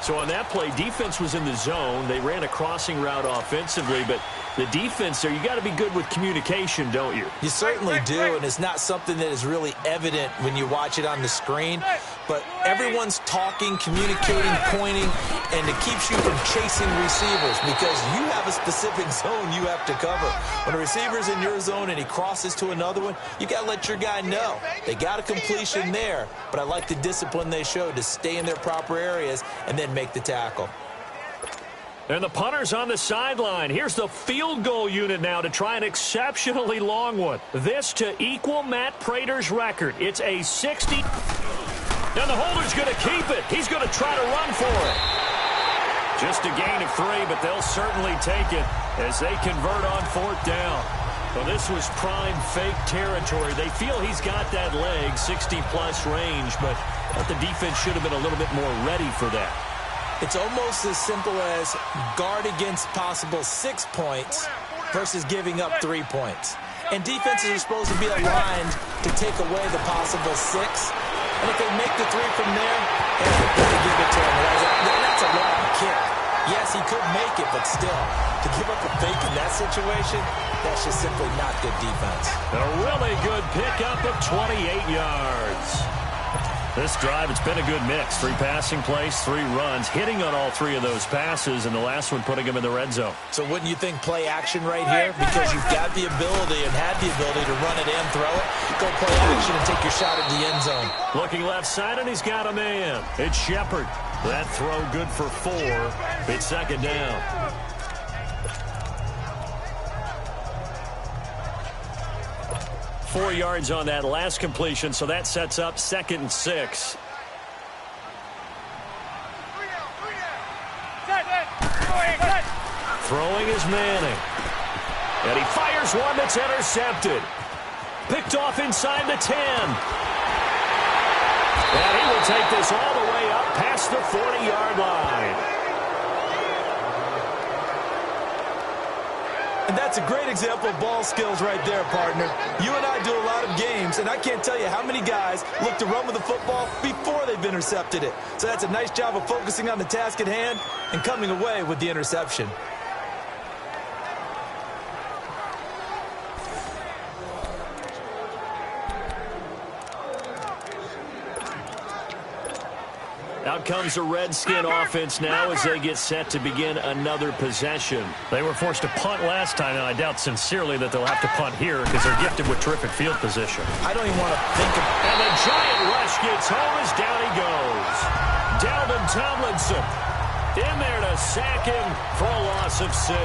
So on that play, defense was in the zone. They ran a crossing route offensively, but the defense there, you got to be good with communication, don't you? You certainly do, and it's not something that is really evident when you watch it on the screen. But everyone's talking, communicating, pointing, and it keeps you from chasing receivers because you have a specific zone you have to cover. When a receiver's in your zone and he crosses to another one, you got to let your guy know. They got a completion there, but I like the discipline they showed to stay in their proper areas and then make the tackle. And the punter's on the sideline. Here's the field goal unit now to try an exceptionally long one. This to equal Matt Prater's record. It's a 60. And the holder's going to keep it. He's going to try to run for it. Just a gain of 3, but they'll certainly take it as they convert on fourth down. Well, this was prime fake territory. They feel he's got that leg, 60-plus range, but the defense should have been a little bit more ready for that. It's almost as simple as guard against possible 6 points versus giving up 3 points. And defenses are supposed to be aligned to take away the possible 6. And if they make the 3 from there, they give it to him. That's a long kick. Yes, he could make it, but still, to give up a fake in that situation, that's just simply not good defense. A really good pickup of 28 yards. This drive, it's been a good mix. 3 passing plays, 3 runs, hitting on all 3 of those passes, and the last one putting him in the red zone. So wouldn't you think play action right here? Because you've got the ability and had the ability to run it and throw it. Go play action and take your shot at the end zone. Looking left side, and he's got a man. It's Shepard. That throw good for 4. It's second down. Four yards on that last completion, so that sets up 2nd and 6. Throwing is Manning. And he fires one that's intercepted. Picked off inside the 10. And he will take this all the way up past the 40-yard line. And that's a great example of ball skills right there, partner. You and I do a lot of games, and I can't tell you how many guys look to run with the football before they've intercepted it. So that's a nice job of focusing on the task at hand and coming away with the interception. Out comes the Redskin offense now as they get set to begin another possession. They were forced to punt last time, and I doubt sincerely that they'll have to punt here because they're gifted with terrific field position. I don't even want to think of it. And the Giant rush gets home as down he goes. Dalvin Tomlinson in there to sack him for a loss of 6.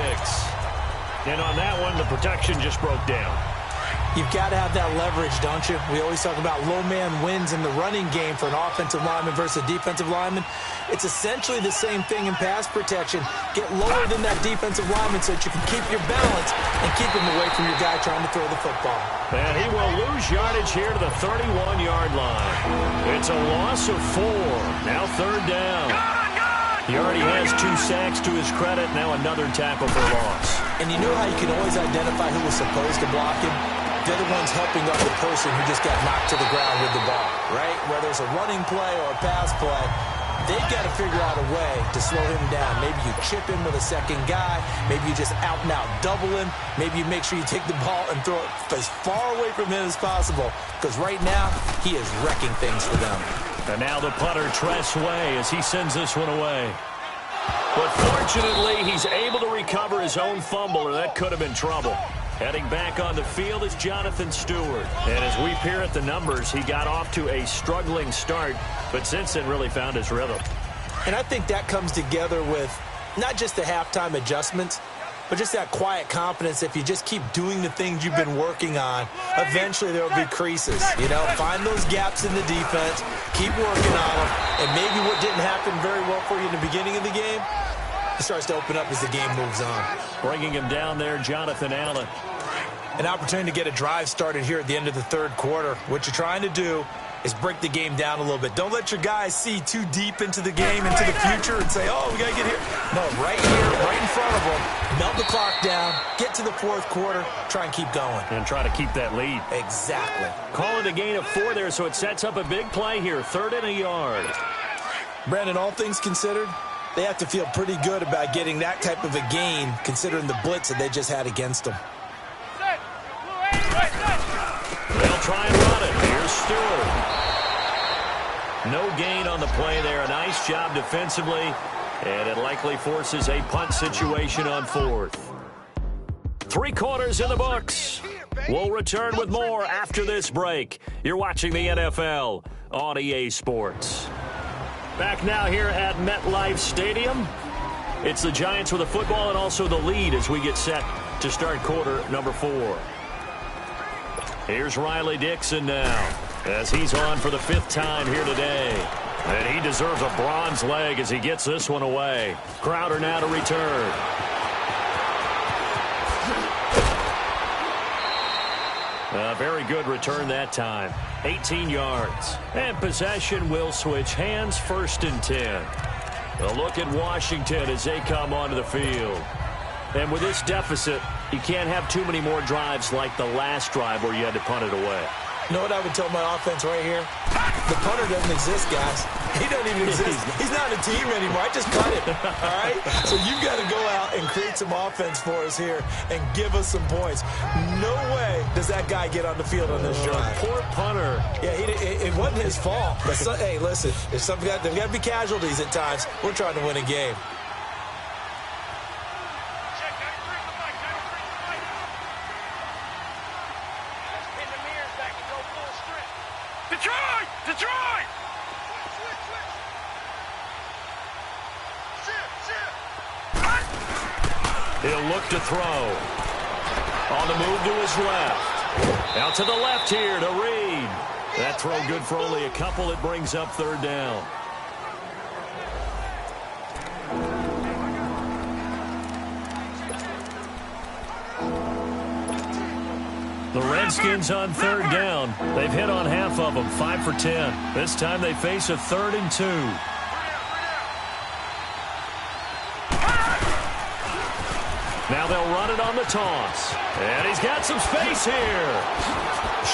And on that one, the protection just broke down. You've got to have that leverage, don't you? We always talk about low man wins in the running game for an offensive lineman versus a defensive lineman. It's essentially the same thing in pass protection. Get lower than that defensive lineman so that you can keep your balance and keep him away from your guy trying to throw the football. And he will lose yardage here to the 31-yard line. It's a loss of 4. Now third down. He already has 2 sacks to his credit. Now another tackle for loss. And you know how you can always identify who was supposed to block him? They're the ones helping up the person who just got knocked to the ground with the ball, right? Whether it's a running play or a pass play, they've got to figure out a way to slow him down. Maybe you chip him with a second guy. Maybe you just out-and-out double him. Maybe you make sure you take the ball and throw it as far away from him as possible. Because right now, he is wrecking things for them. And now the punter, Tress Way, as he sends this one away. But fortunately, he's able to recover his own fumble, or that could have been trouble. Heading back on the field is Jonathan Stewart. And as we peer at the numbers, he got off to a struggling start, but since then really found his rhythm. And I think that comes together with not just the halftime adjustments, but just that quiet confidence. If you just keep doing the things you've been working on, eventually there will be creases. You know, find those gaps in the defense, keep working on them, and maybe what didn't happen very well for you in the beginning of the game, it starts to open up as the game moves on. Bringing him down there, Jonathan Allen. An opportunity to get a drive started here at the end of the third quarter. What you're trying to do is break the game down a little bit. Don't let your guys see too deep into the game, into the future, and say, oh, we got to get here. No, right here, right in front of them. Melt the clock down, get to the fourth quarter, try and keep going. And try to keep that lead. Exactly. Call it a gain of 4 there, so it sets up a big play here. 3rd and a yard. Brandon, all things considered, they have to feel pretty good about getting that type of a gain, considering the blitz that they just had against them. They'll try and run it. Here's Stewart. No gain on the play there. A nice job defensively, and it likely forces a punt situation on 4th. 3 quarters in the books. We'll return with more after this break. You're watching the NFL on EA Sports. Back now here at MetLife Stadium. It's the Giants with the football and also the lead as we get set to start quarter number 4. Here's Riley Dixon now as he's on for the 5th time here today. And he deserves a bronze leg as he gets this one away. Crowder now to return. A very good return that time. 18 yards. And possession will switch hands, 1st and 10. A look at Washington as they come onto the field. And with this deficit, you can't have too many more drives like the last drive where you had to punt it away. You know what I would tell my offense right here? The punter doesn't exist, guys. He doesn't even exist. He's not a team anymore. I just punt it, all right? So you've got to go out and create some offense for us here and give us some points. No way does that guy get on the field on this drive. Poor punter. Yeah, it wasn't his fault. But hey, listen, there's got to be casualties at times. We're trying to win a game. Detroit! He'll look to throw. On the move to his left. Out to the left here to Reed. That throw good for only a couple. It brings up 3rd down. The Redskins on 3rd down. They've hit on half of them, 5 for 10. This time they face a 3rd and 2. Now they'll run it on the toss. And he's got some space here.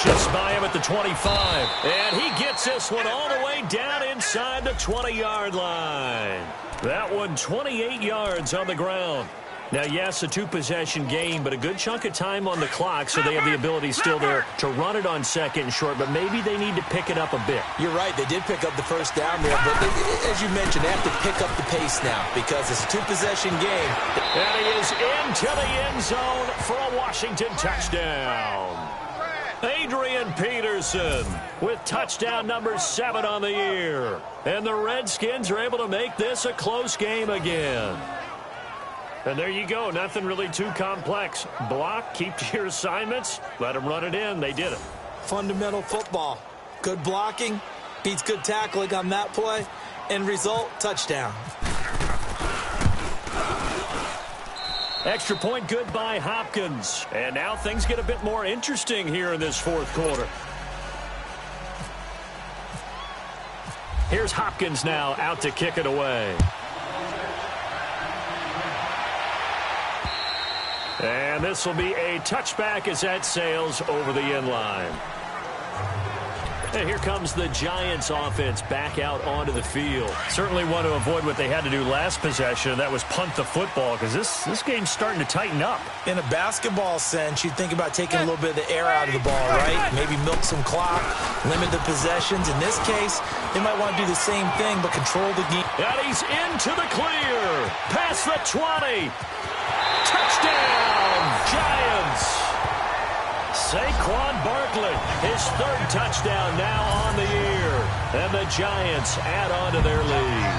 Shifts by him at the 25. And he gets this one all the way down inside the 20-yard line. That one 28 yards on the ground. Now, yes, a 2-possession game, but a good chunk of time on the clock, so they have the ability still there to run it on 2nd and short, but maybe they need to pick it up a bit. You're right. They did pick up the 1st down there, but as you mentioned, they have to pick up the pace now because it's a 2-possession game. And he is into the end zone for a Washington touchdown. Adrian Peterson with touchdown number 7 on the year. And the Redskins are able to make this a close game again. And there you go. Nothing really too complex. Block, keep to your assignments, let them run it in. They did it. Fundamental football. Good blocking beats good tackling on that play. End result, touchdown. Extra point good by Hopkins. And now things get a bit more interesting here in this fourth quarter. Here's Hopkins now out to kick it away. And this will be a touchback as that sails over the end line. And here comes the Giants offense back out onto the field. Certainly want to avoid what they had to do last possession. That was punt the football, because this game's starting to tighten up. In a basketball sense, you think about taking a little bit of the air out of the ball, right? Maybe milk some clock, limit the possessions. In this case, they might want to do the same thing, but control the game. And he's into the clear. Past the 20. Touchdown, Giants. Saquon Barkley, his third touchdown now on the year. And the Giants add on to their lead.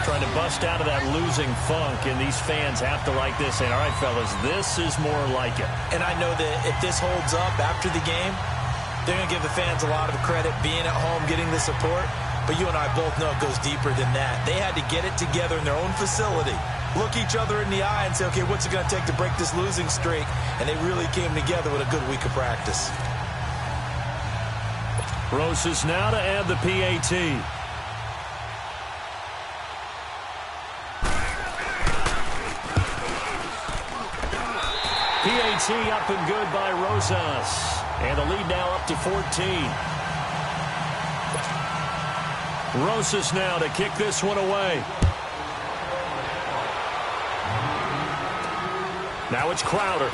Trying to bust out of that losing funk, and these fans have to like this. And all right, fellas, this is more like it. And I know that if this holds up after the game, they're going to give the fans a lot of credit being at home, getting the support. But you and I both know it goes deeper than that. They had to get it together in their own facility, look each other in the eye and say, okay, what's it going to take to break this losing streak? And they really came together with a good week of practice. Roses now to add the PAT. PAT up and good by Rosas. And the lead now up to 14. Rosas now to kick this one away. Now it's Crowder.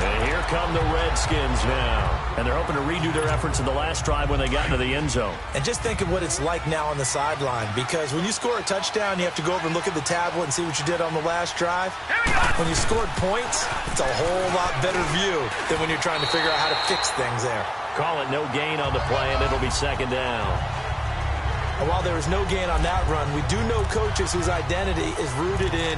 And here come the Redskins now. And they're hoping to redo their efforts in the last drive when they got into the end zone. And just think of what it's like now on the sideline, because when you score a touchdown, you have to go over and look at the tablet and see what you did on the last drive. When you scored points, it's a whole lot better view than when you're trying to figure out how to fix things there. Call it no gain on the play, and it'll be second down. And while there was no gain on that run, we do know coaches whose identity is rooted in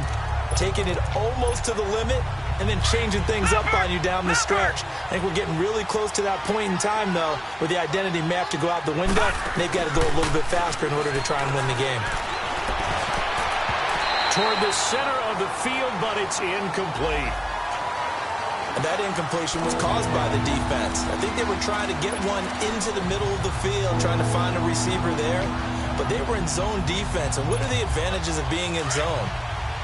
taking it almost to the limit and then changing things up on you down the stretch. I think we're getting really close to that point in time, though, where the identity may have to go out the window. They've got to go a little bit faster in order to try and win the game. Toward the center of the field, but it's incomplete. And that incompletion was caused by the defense. I think they were trying to get one into the middle of the field, trying to find a receiver there. But they were in zone defense. And what are the advantages of being in zone?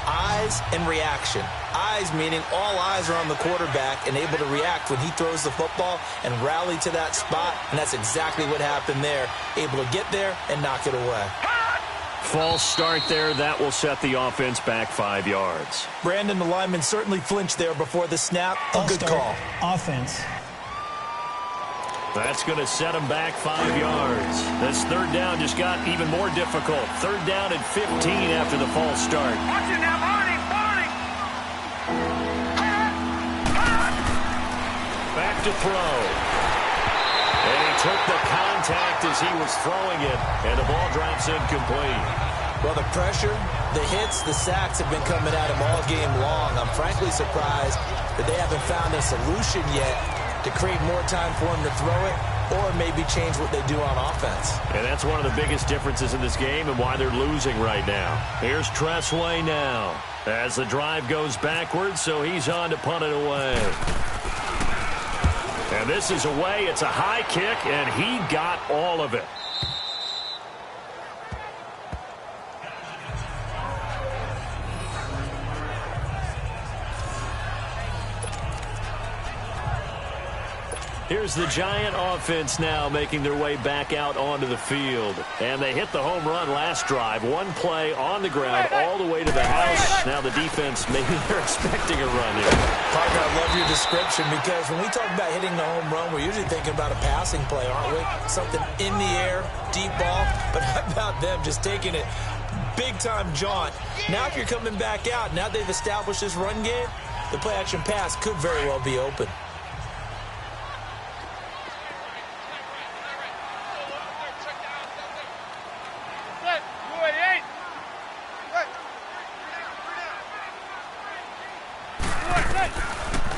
Eyes and reaction. Eyes meaning all eyes are on the quarterback and able to react when he throws the football and rally to that spot. And that's exactly what happened there. Able to get there and knock it away. False start there. That will set the offense back 5 yards. Brandon, the lineman certainly flinched there before the snap. A good call. Offense. That's going to set him back 5 yards. This third down just got even more difficult. Third down and 15 after the false start. Watch it now, Barney, Barney. Back to throw. And he took the contact as he was throwing it, and the ball drops incomplete. Well, the pressure, the hits, the sacks have been coming at him all game long. I'm frankly surprised that they haven't found a solution yet to create more time for him to throw it or maybe change what they do on offense. And that's one of the biggest differences in this game and why they're losing right now. Here's Tressway now as the drive goes backwards, so he's on to punt it away. And this is away. It's a high kick, and he got all of it. Here's the Giant offense now making their way back out onto the field. And they hit the home run last drive. One play on the ground all the way to the house. Now the defense, maybe they're expecting a run here. Partner, I love your description because when we talk about hitting the home run, we're usually thinking about a passing play, aren't we? Something in the air, deep ball. But how about them just taking it big-time jaunt? Now if you're coming back out, now they've established this run game, the play-action pass could very well be open.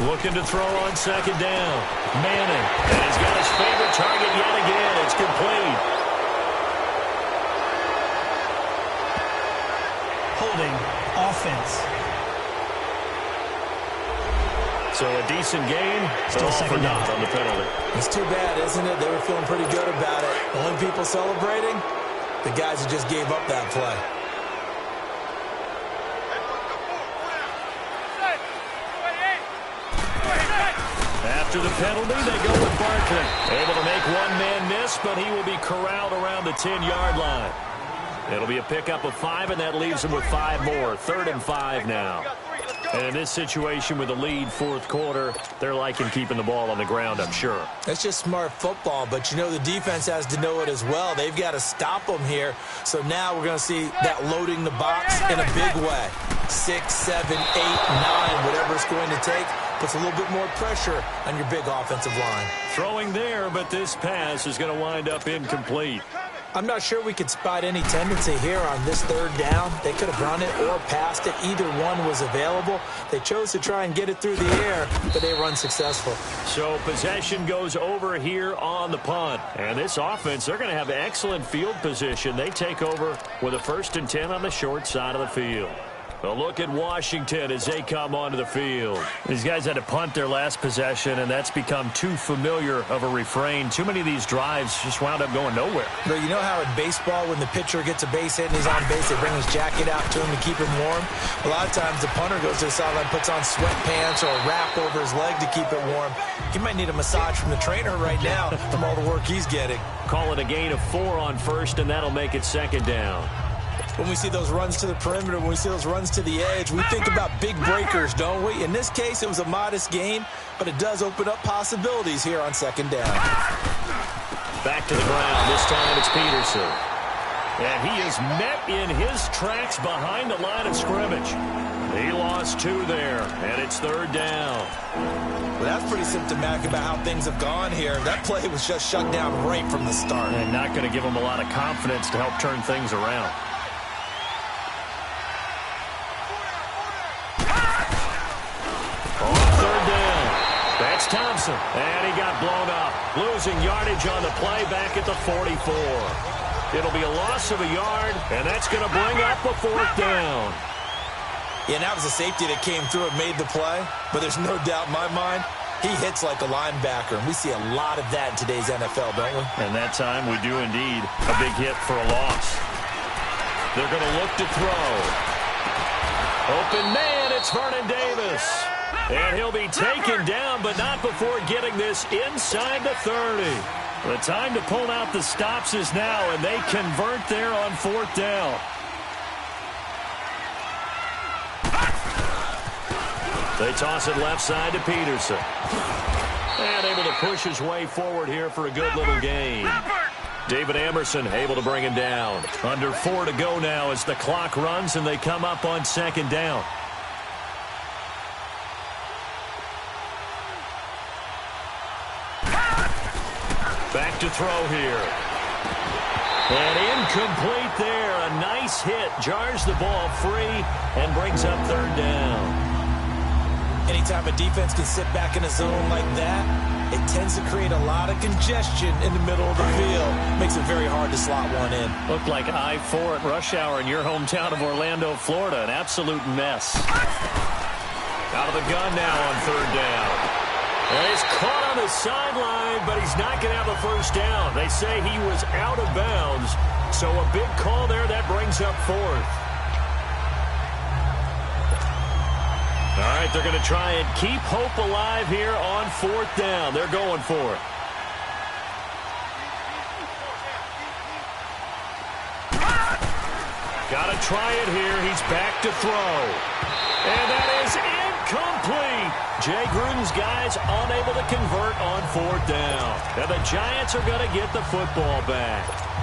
Looking to throw on second down. Manning. And he's got his favorite target yet again. It's complete. Holding offense. So a decent game. Still second down on the penalty. It's too bad, isn't it? They were feeling pretty good about it. The only people celebrating, the guys who just gave up that play. After the penalty, they go with Barkley. Able to make one man miss, but he will be corralled around the 10-yard line. It'll be a pickup of 5, and that leaves them with 5 more. 3rd and 5 now. And in this situation with the lead fourth quarter, they're liking keeping the ball on the ground, I'm sure. It's just smart football, but you know the defense has to know it as well. They've got to stop them here. So now we're going to see that loading the box in a big way. 6, 7, 8, 9, whatever it's going to take, puts a little bit more pressure on your big offensive line. Throwing there, but this pass is going to wind up incomplete. I'm not sure we could spot any tendency here on this 3rd down. They could have run it or passed it. Either one was available. They chose to try and get it through the air, but they were unsuccessful. So possession goes over here on the punt. And this offense, they're going to have excellent field position. They take over with a 1st and 10 on the short side of the field. A look at Washington as they come onto the field. These guys had to punt their last possession, and that's become too familiar of a refrain. Too many of these drives just wound up going nowhere. But you know how in baseball, when the pitcher gets a base hit and he's on base, they bring his jacket out to him to keep him warm? A lot of times the punter goes to the sideline, puts on sweatpants or a wrap over his leg to keep it warm. He might need a massage from the trainer right now from all the work he's getting. Call it a gain of 4 on 1st, and that'll make it 2nd down. When we see those runs to the perimeter, when we see those runs to the edge, we think about big breakers, don't we? In this case, it was a modest gain, but it does open up possibilities here on 2nd down. Back to the ground. This time it's Peterson. And he is met in his tracks behind the line of scrimmage. He lost 2 there, and it's 3rd down. Well, that's pretty symptomatic about how things have gone here. That play was just shut down right from the start. And not going to give him a lot of confidence to help turn things around. That's Thompson, and he got blown up. Losing yardage on the play back at the 44. It'll be a loss of a yard, and that's going to bring up a 4th down. Yeah, and that was a safety that came through and made the play, but there's no doubt in my mind, he hits like a linebacker, and we see a lot of that in today's NFL, don't we? And that time we do indeed a big hit for a loss. They're going to look to throw. Open man, it's Vernon Davis. And he'll be taken down, but not before getting this inside the 30. The time to pull out the stops is now, and they convert there on 4th down. They toss it left side to Peterson. And able to push his way forward here for a good little gain. David Emerson able to bring him down. Under 4 to go now as the clock runs, and they come up on 2nd down. Back to throw here. And incomplete there. A nice hit. Jars the ball free and brings up 3rd down. Anytime a defense can sit back in a zone like that, it tends to create a lot of congestion in the middle of the field. Makes it very hard to slot one in. Looked like I-4 at rush hour in your hometown of Orlando, Florida. An absolute mess. Out of the gun now on 3rd down. And he's caught on the sideline, but he's not going to have a 1st down. They say he was out of bounds. So a big call there that brings up 4th. All right, they're going to try and keep hope alive here on 4th down. They're going for it. Got to try it here. He's back to throw. And that is incomplete. Jay Gruden's guys unable to convert on 4th down. And the Giants are going to get the football back.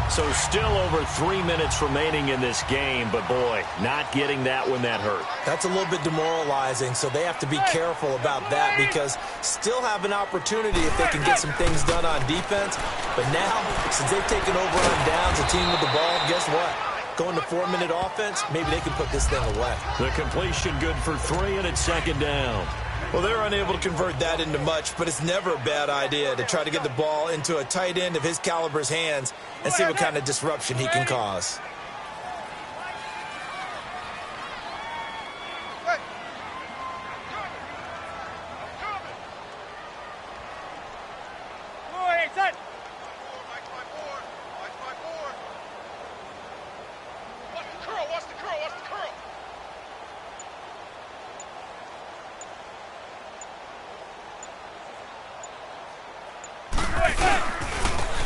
So still over 3 minutes remaining in this game, but boy, not getting that when that hurt. That's a little bit demoralizing, so they have to be careful about that because still have an opportunity if they can get some things done on defense. But now, since they've taken over on downs, a team with the ball, guess what? going to 4-minute offense, maybe they can put this thing away. The completion good for 3, and it's second down. Well, they're unable to convert that into much, but it's never a bad idea to try to get the ball into a tight end of his caliber's hands and see what kind of disruption he can cause.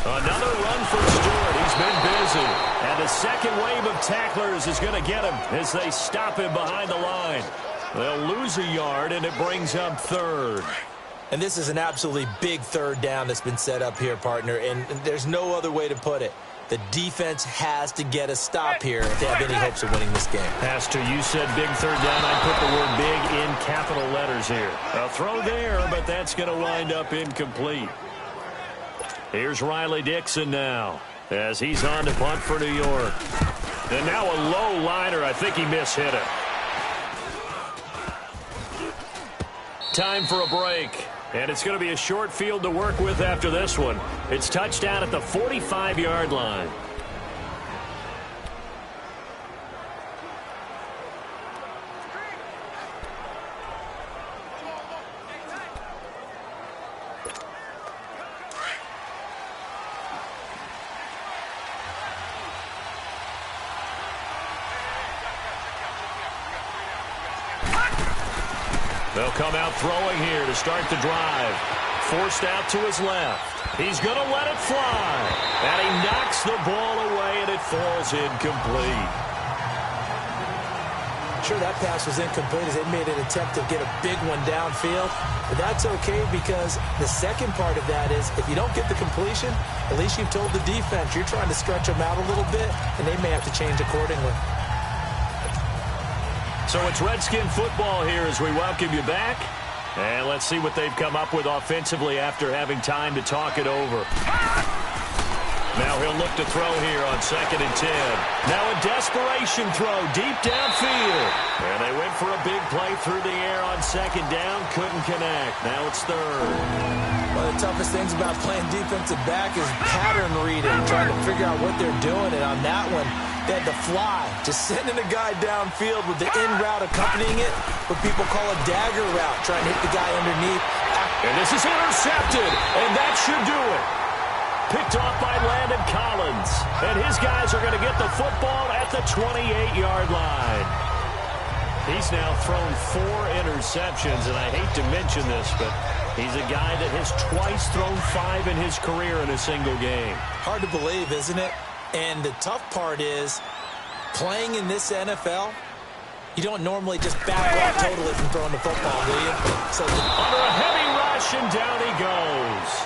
Another run for Stewart. He's been busy. And the second wave of tacklers is going to get him as they stop him behind the line. They'll lose a yard, and it brings up third. And this is an absolutely big third down that's been set up here, partner, and there's no other way to put it. The defense has to get a stop here if they have any hopes of winning this game. Pastor, you said big third down. I put the word big in capital letters here. A throw there, but that's going to wind up incomplete. Here's Riley Dixon now as he's on to punt for New York. And now a low liner. I think he mishit it. Time for a break. And it's going to be a short field to work with after this one. It's touchdown at the 45-yard line. They'll come out throwing here to start the drive. Forced out to his left. He's going to let it fly. And he knocks the ball away, and it falls incomplete. Sure, that pass was incomplete as they made an attempt to get a big one downfield. But that's okay because the second part of that is if you don't get the completion, at least you've told the defense you're trying to stretch them out a little bit, and they may have to change accordingly. So it's Redskin football here as we welcome you back. And let's see what they've come up with offensively after having time to talk it over. Now he'll look to throw here on 2nd and 10. Now a desperation throw deep downfield. And they went for a big play through the air on 2nd down. Couldn't connect. Now it's 3rd. One of the toughest things about playing defensive back is pattern reading, trying to figure out what they're doing. And on that one, they had to fly, just sending a guy downfield with the in route accompanying it, what people call a dagger route, trying to hit the guy underneath. And this is intercepted, and that should do it. Picked off by Landon Collins. And his guys are going to get the football at the 28-yard line. He's now thrown 4 interceptions, and I hate to mention this, but he's a guy that has twice thrown 5 in his career in a single game. Hard to believe, isn't it? And the tough part is, playing in this NFL, you don't normally just back off totally from throwing the football, do you? So under a heavy rush, and down he goes.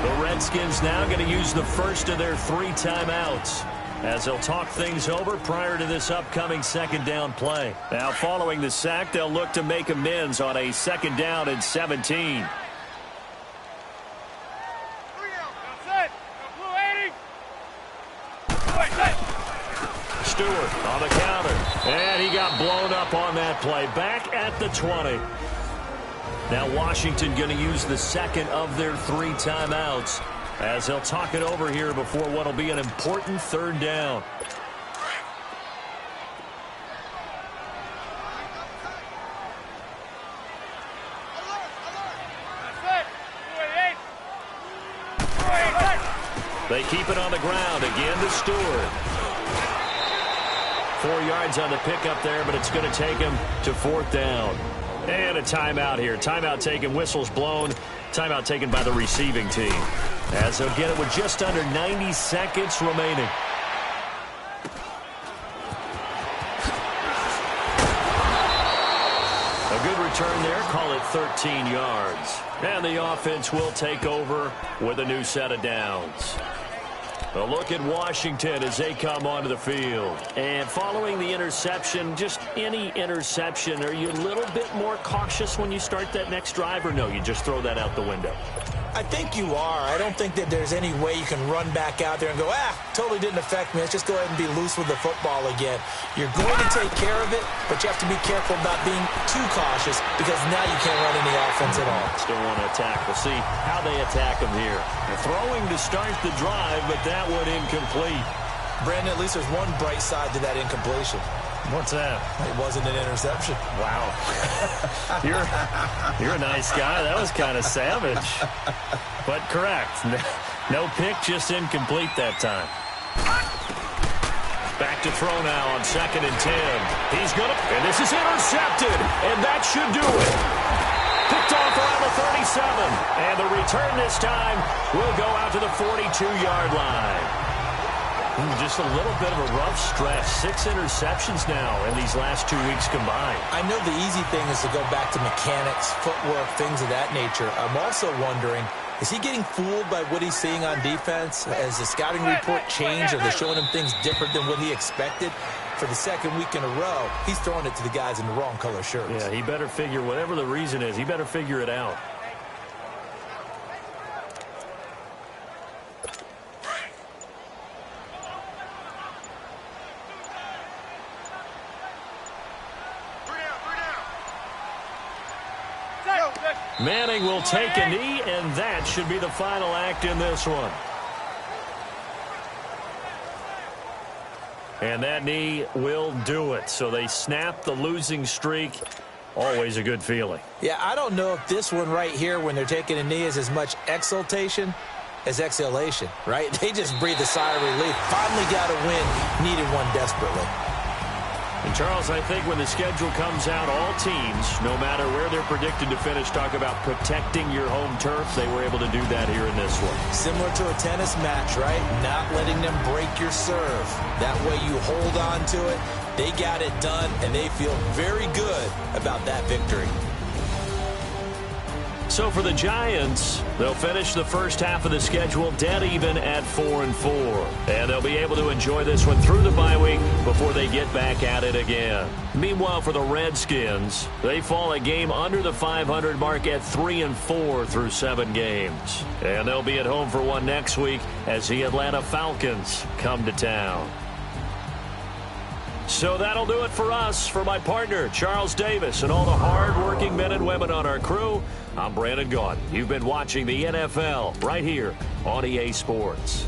The Redskins now going to use the first of their 3 timeouts as they'll talk things over prior to this upcoming 2nd down play. Now, following the sack, they'll look to make amends on a 2nd down and 17. Stewart on the counter. And he got blown up on that play. Back at the 20. Now Washington going to use the 2nd of their 3 timeouts as they'll talk it over here before what will be an important 3rd down. They keep it on the ground again to Stewart. 4 yards on the pickup there, but it's going to take him to 4th down. And a timeout here. Timeout taken, whistles blown. Timeout taken by the receiving team. As they'll get it with just under 90 seconds remaining. A good return there. Call it 13 yards. And the offense will take over with a new set of downs. A look at Washington as they come onto the field. And following the interception, just any interception, are you a little bit more cautious when you start that next drive, or no, you just throw that out the window? I think you are. I don't think that there's any way you can run back out there and go, totally didn't affect me. Let's just go ahead and be loose with the football again. You're going to take care of it, but you have to be careful about being too cautious because now you can't run any offense at all. Still want to attack. We'll see how they attack him here. They're throwing to start the drive, but that one incomplete. Brandon, at least there's one bright side to that incompletion. What's that? It wasn't an interception. Wow. You're a nice guy. That was kind of savage. But correct. No pick, just incomplete that time. Back to throw now on 2nd and 10. He's going to, and this is intercepted, and that should do it. Picked off around the 37, and the return this time will go out to the 42-yard line. Just a little bit of a rough stretch. 6 interceptions now in these last 2 weeks combined. I know the easy thing is to go back to mechanics, footwork, things of that nature. I'm also wondering, is he getting fooled by what he's seeing on defense? Has the scouting report changed? Are they showing him things different than what he expected? For the second week in a row, he's throwing it to the guys in the wrong color shirts. Yeah, he better figure, whatever the reason is, he better figure it out. Manning will take a knee, and that should be the final act in this one. And that knee will do it. So they snap the losing streak. Always a good feeling. Yeah, I don't know if this one right here, when they're taking a knee, is as much exultation as exhalation, right? They just breathe a sigh of relief. Finally got a win, needed one desperately. And, Charles, I think when the schedule comes out, all teams, no matter where they're predicted to finish, talk about protecting your home turf. They were able to do that here in this one. Similar to a tennis match, right? Not letting them break your serve. That way you hold on to it. They got it done, and they feel very good about that victory. So for the Giants, they'll finish the first half of the schedule dead even at 4-4. And they'll be able to enjoy this one through the bye week before they get back at it again. Meanwhile, for the Redskins, they fall a game under the 500 mark at 3-4 through 7 games. And they'll be at home for one next week as the Atlanta Falcons come to town. So that'll do it for us. For my partner, Charles Davis, and all the hard-working men and women on our crew, I'm Brandon Gaudin. You've been watching the NFL right here on EA Sports.